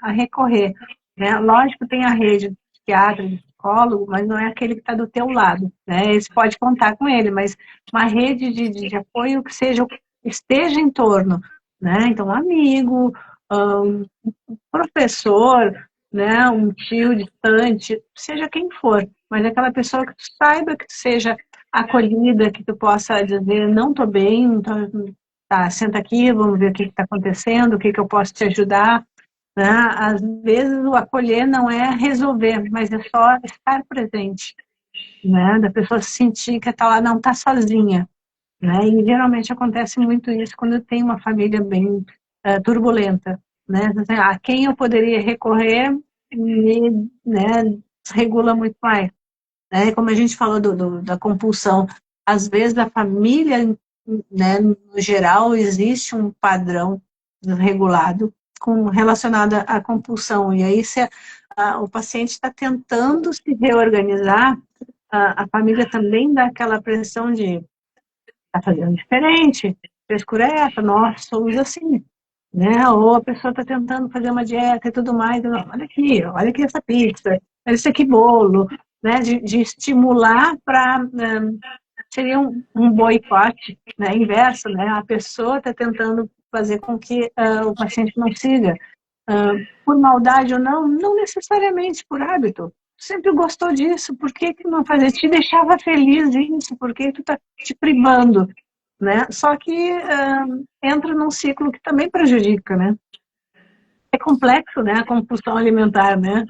recorrer, né? Lógico, tem a rede de psiquiatra, de psicólogo, mas não é aquele que está do teu lado, né? Esse pode contar com ele, mas uma rede de apoio que seja, esteja em torno, né? Então, um amigo, um professor, né? Um tio distante, seja quem for, mas aquela pessoa que tu saiba que tu seja acolhida, que tu possa dizer, não estou bem, então, tá, senta aqui, vamos ver o que está acontecendo, o que eu posso te ajudar, né? Às vezes o acolher não é resolver, mas é só estar presente, né? Da pessoa sentir que ela não está sozinha, né? E geralmente acontece muito isso quando tem uma família bem turbulenta, né? Assim, a quem eu poderia recorrer me, né, regula muito mais, né? Como a gente falou da compulsão, às vezes a família, né, no geral, existe um padrão regulado relacionado à compulsão, e aí se o paciente está tentando se reorganizar, a família também dá aquela pressão de tá fazendo diferente, frescura é essa, nós somos assim, né? Ou a pessoa está tentando fazer uma dieta e tudo mais, não, olha aqui essa pizza, olha esse aqui bolo, né? De estimular para seria um boicote, né? Inverso, né? A pessoa está tentando fazer com que o paciente não siga, por maldade ou não, não necessariamente por hábito. Sempre gostou disso, por que que não fazer? Te deixava feliz isso, por que tu está te privando, né? Só que entra num ciclo que também prejudica, né? É complexo, né? A compulsão alimentar, né?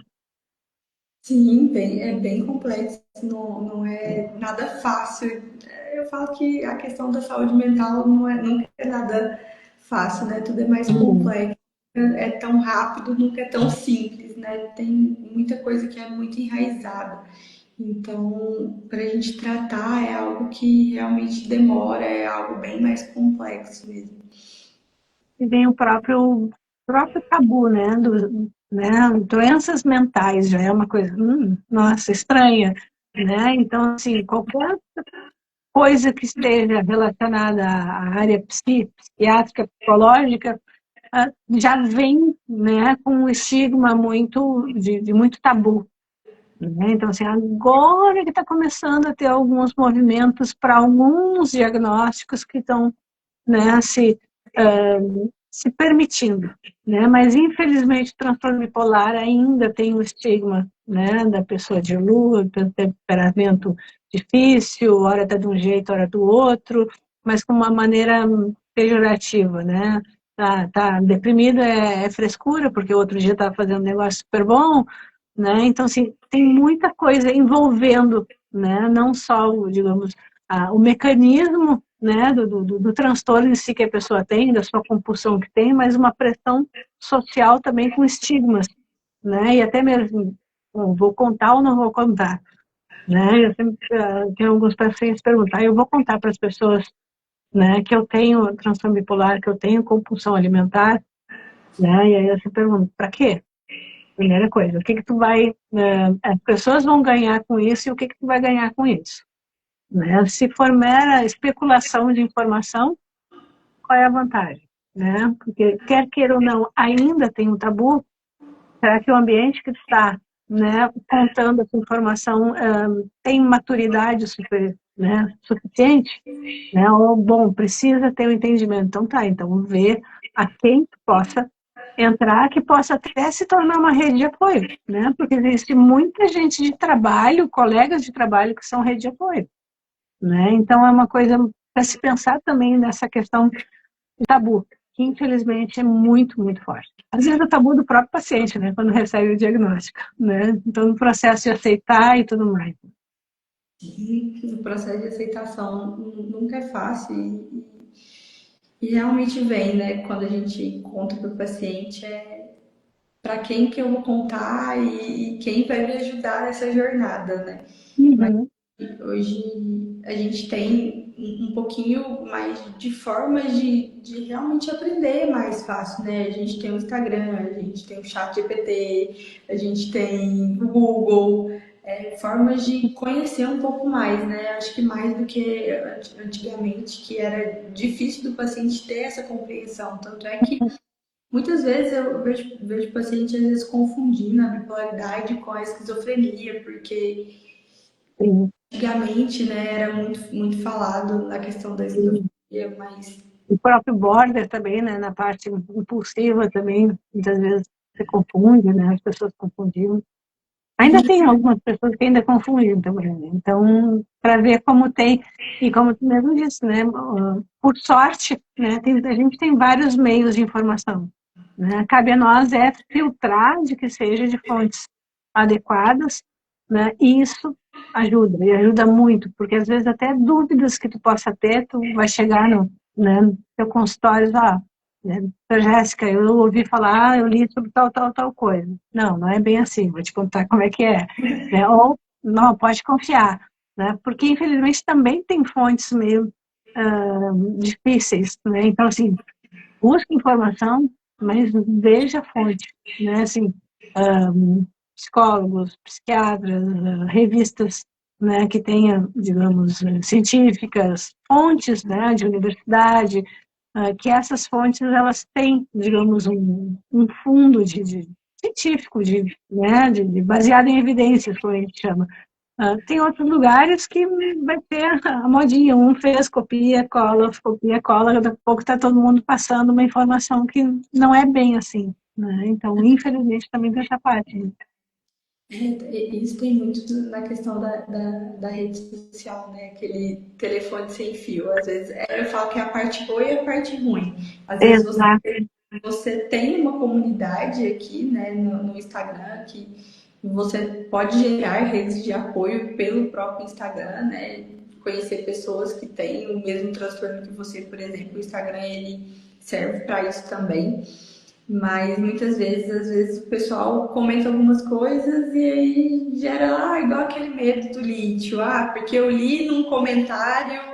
Sim, é bem complexo, não é nada fácil. Eu falo que a questão da saúde mental nunca é nada fácil, né? Tudo é mais Uhum. complexo, é tão rápido, nunca é tão simples, né? Tem muita coisa que é muito enraizada. Então, para a gente tratar é algo que realmente demora, é algo bem mais complexo mesmo. E vem o próprio tabu, né? Né? Doenças mentais já é uma coisa, nossa, estranha, né? Então, assim, qualquer coisa que esteja relacionada à área psiquiátrica, psicológica, já vem, né, com um estigma de muito tabu. Né? Então, assim, agora que está começando a ter alguns movimentos para alguns diagnósticos que estão, né, se permitindo, né? Mas infelizmente o transtorno bipolar ainda tem o estigma, né, da pessoa de lua, do temperamento difícil, hora está de um jeito, hora do outro, mas com uma maneira pejorativa, né? Tá deprimido é frescura, porque outro dia estava fazendo um negócio super bom, né? Então, assim, tem muita coisa envolvendo, né? Não só, digamos, o mecanismo, né, do transtorno em si que a pessoa tem, da sua compulsão que tem, mas uma pressão social também com estigmas, né, e até mesmo, vou contar ou não vou contar, né, eu sempre tenho alguns pacientes perguntar, eu vou contar para as pessoas, né, que eu tenho transtorno bipolar, que eu tenho compulsão alimentar, né, e aí eu sempre pergunto, para quê? Primeira coisa, o que que tu vai, as pessoas vão ganhar com isso e o que que tu vai ganhar com isso? Né? Se for mera especulação de informação, qual é a vantagem? Né? Porque, quer queira ou não, ainda tem um tabu. Será que o ambiente que está, né, contando essa informação tem maturidade suficiente? Né? Ou, bom, precisa ter um entendimento. Então tá, então ver a quem possa entrar, que possa até se tornar uma rede de apoio, né? Porque existe muita gente de trabalho, colegas de trabalho que são rede de apoio. Né? Então, é uma coisa para se pensar também nessa questão de tabu, que infelizmente é muito, muito forte. Às vezes é o tabu do próprio paciente, né, quando recebe o diagnóstico, né? Então, no processo de aceitar e tudo mais. Sim, o processo de aceitação nunca é fácil e realmente vem, né? Quando a gente conta para o paciente, é para quem que eu vou contar e quem vai me ajudar nessa jornada, né? Uhum. Hoje a gente tem um pouquinho mais de formas de realmente aprender mais fácil, né? A gente tem o Instagram, a gente tem o chat GPT, a gente tem o Google, formas de conhecer um pouco mais, né? Acho que mais do que antigamente, que era difícil do paciente ter essa compreensão. Tanto é que muitas vezes eu vejo paciente às vezes confundindo a bipolaridade com a esquizofrenia, porque Sim. antigamente, né, era muito falado na questão da esquizofrenia, mas O próprio border também, né, na parte impulsiva também, muitas vezes se confunde, né, as pessoas confundiam. Ainda tem algumas pessoas que ainda confundem também, né? Então, para ver como tem, e como tu mesmo disse, né, por sorte, né, a gente tem vários meios de informação, né? Cabe a nós filtrar de que seja de fontes adequadas, né, e isso ajuda, e ajuda muito, porque às vezes até dúvidas que tu possa ter, tu vai chegar no teu consultório, né, Jéssica, eu ouvi falar, eu li sobre tal coisa. Não, não é bem assim, vou te contar como é que é. Né? Ou, não, pode confiar, né? Porque infelizmente também tem fontes meio difíceis, né? Então, assim, busque informação, mas veja a fonte, né? Assim, psicólogos, psiquiatras, revistas, né, que tenha, digamos, científicas, fontes, né, de universidade, que essas fontes elas têm, digamos, um fundo de científico, baseado em evidências, como a gente chama. Tem outros lugares que vai ter a modinha, um fez, copia, cola, daqui a pouco está todo mundo passando uma informação que não é bem assim. Né? Então, infelizmente, também tem essa parte. Né? isso tem muito na questão da rede social, né? Aquele telefone sem fio. Às vezes, eu falo que é a parte boa e a parte ruim. Às vezes Exato. você tem uma comunidade aqui, né, no Instagram, que você pode gerar redes de apoio pelo próprio Instagram, né? Conhecer pessoas que têm o mesmo transtorno que você, por exemplo. O Instagram, ele serve para isso também. Mas muitas vezes, às vezes o pessoal comenta algumas coisas e aí gera, igual aquele medo do lítio. Porque eu li num comentário.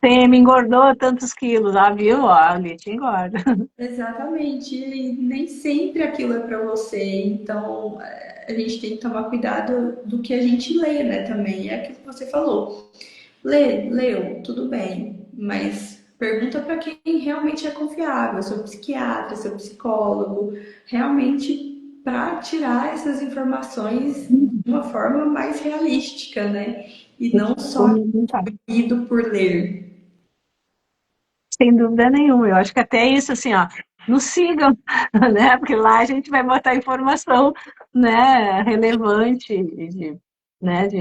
Você me engordou tantos quilos, viu? Ó, ali te engorda. Exatamente, e nem sempre aquilo é para você. Então, a gente tem que tomar cuidado do que a gente lê, né, também. É aquilo que você falou. Leu, tudo bem, mas pergunta para quem realmente é confiável, seu psiquiatra, seu psicólogo, realmente para tirar essas informações de uma forma mais realística, né? E não só lido por ler. Sem dúvida nenhuma. Eu acho que até isso, assim, ó, nos sigam, né? Porque lá a gente vai botar informação, né, relevante, de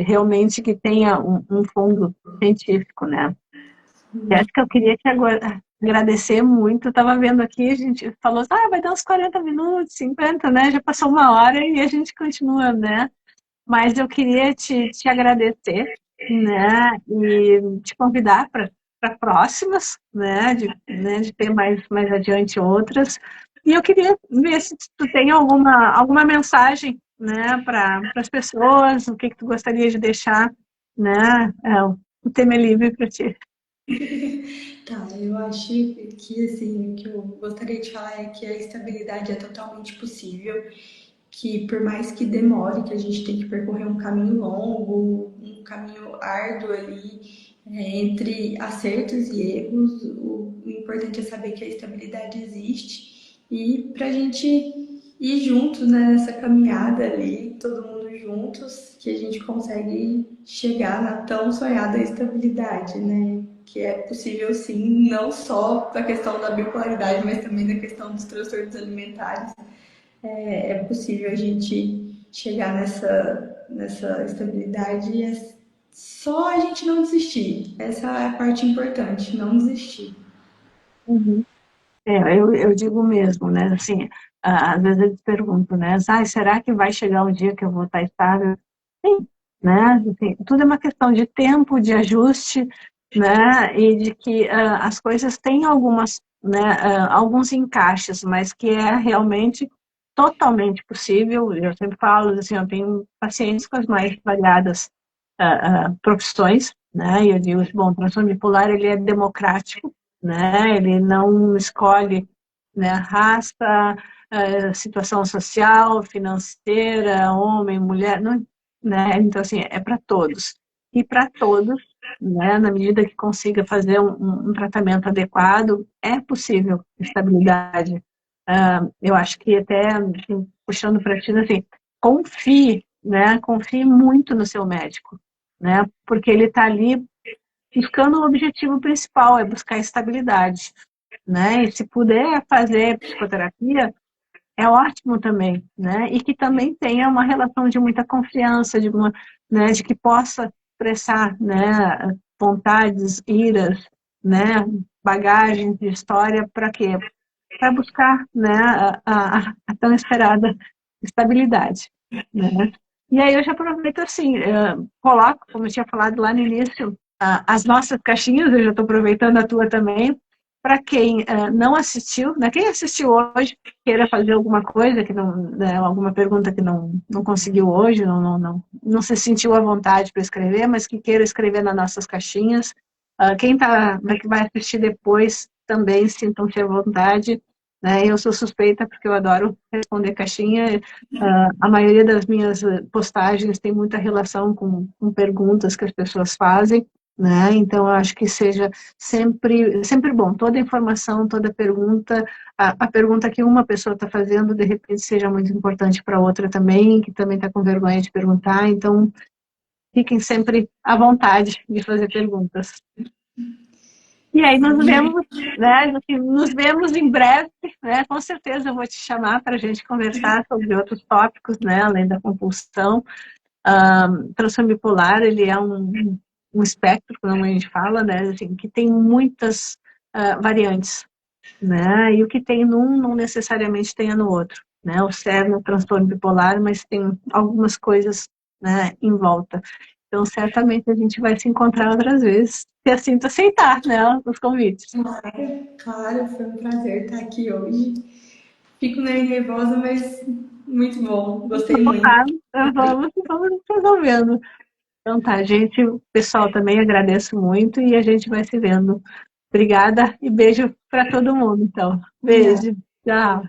realmente que tenha um fundo científico, né? E acho que eu queria te agradecer muito. Estava vendo aqui, a gente falou, vai dar uns 40 minutos, 50, né? Já passou uma hora e a gente continua, né? Mas eu queria te agradecer, né, e te convidar para próximas, né, de ter mais adiante outras. E eu queria ver se tu tem alguma mensagem, né, para as pessoas, o que tu gostaria de deixar, né, o tema é livre para ti. Tá, eu acho que assim, o que eu gostaria de falar é que a estabilidade é totalmente possível, que por mais que demore, que a gente tem que percorrer um caminho longo, um caminho árduo ali, entre acertos e erros, o importante é saber que a estabilidade existe e para a gente ir juntos, né, nessa caminhada ali, todo mundo juntos, que a gente consegue chegar na tão sonhada estabilidade, né? Que é possível sim, não só da questão da bipolaridade, mas também da questão dos transtornos alimentares. É possível a gente chegar nessa estabilidade e é só a gente não desistir. Essa é a parte importante, não desistir. Uhum. Eu digo mesmo, né, assim, às vezes eu te pergunto, né, será que vai chegar um dia que eu vou estar estável? Sim, né, assim, tudo é uma questão de tempo, de ajuste, né, e de que as coisas têm alguns encaixes, mas que é realmente totalmente possível. Eu sempre falo, assim, eu tenho pacientes com as mais variadas profissões, né, e eu digo, bom, o transtorno bipolar, ele é democrático, né, ele não escolhe, né, raça, situação social, financeira, homem, mulher, não, né, então assim, é para todos. E para todos, né, na medida que consiga fazer um tratamento adequado, é possível estabilidade. Eu acho que até, assim, puxando para ti, assim, confie, né, confie muito no seu médico, né, porque ele está ali buscando o objetivo principal, é buscar estabilidade, né, e se puder fazer psicoterapia, é ótimo também, né? E que também tenha uma relação de muita confiança, né, de que possa expressar, né, vontades, iras, né, bagagens de história, para quê? Para buscar, né, a tão esperada estabilidade, né? E aí eu já aproveito assim, coloco, como eu tinha falado lá no início, as nossas caixinhas, eu já estou aproveitando a tua também, para quem não assistiu, né, quem assistiu hoje, queira fazer alguma coisa, que não, né, alguma pergunta que não conseguiu hoje, não se sentiu à vontade para escrever, mas que queira escrever nas nossas caixinhas. Quem que vai assistir depois também sintam-se à vontade, né? Eu sou suspeita porque eu adoro responder caixinha. A maioria das minhas postagens tem muita relação com perguntas que as pessoas fazem, né? Então eu acho que seja sempre bom. Toda informação, toda pergunta, a pergunta que uma pessoa está fazendo, de repente seja muito importante para outra também, que também está com vergonha de perguntar. Então fiquem sempre à vontade de fazer perguntas. E aí nos vemos, né? Nos vemos em breve, né? Com certeza eu vou te chamar para a gente conversar sobre outros tópicos, né? Além da compulsão. Transtorno bipolar, ele é um espectro, como a gente fala, né? Assim, que tem muitas variantes, né? E o que tem num não necessariamente tenha no outro, né? O cerne é o transtorno bipolar, mas tem algumas coisas, né, em volta. Então, certamente a gente vai se encontrar outras vezes, se assim tu aceitar, né, os convites. Claro, claro, foi um prazer estar aqui hoje. Fico nervosa, mas muito bom. Gostei muito. Tá, vamos resolvendo. Então tá, gente, o pessoal também agradeço muito e a gente vai se vendo. Obrigada e beijo para todo mundo, então. Beijo, tchau.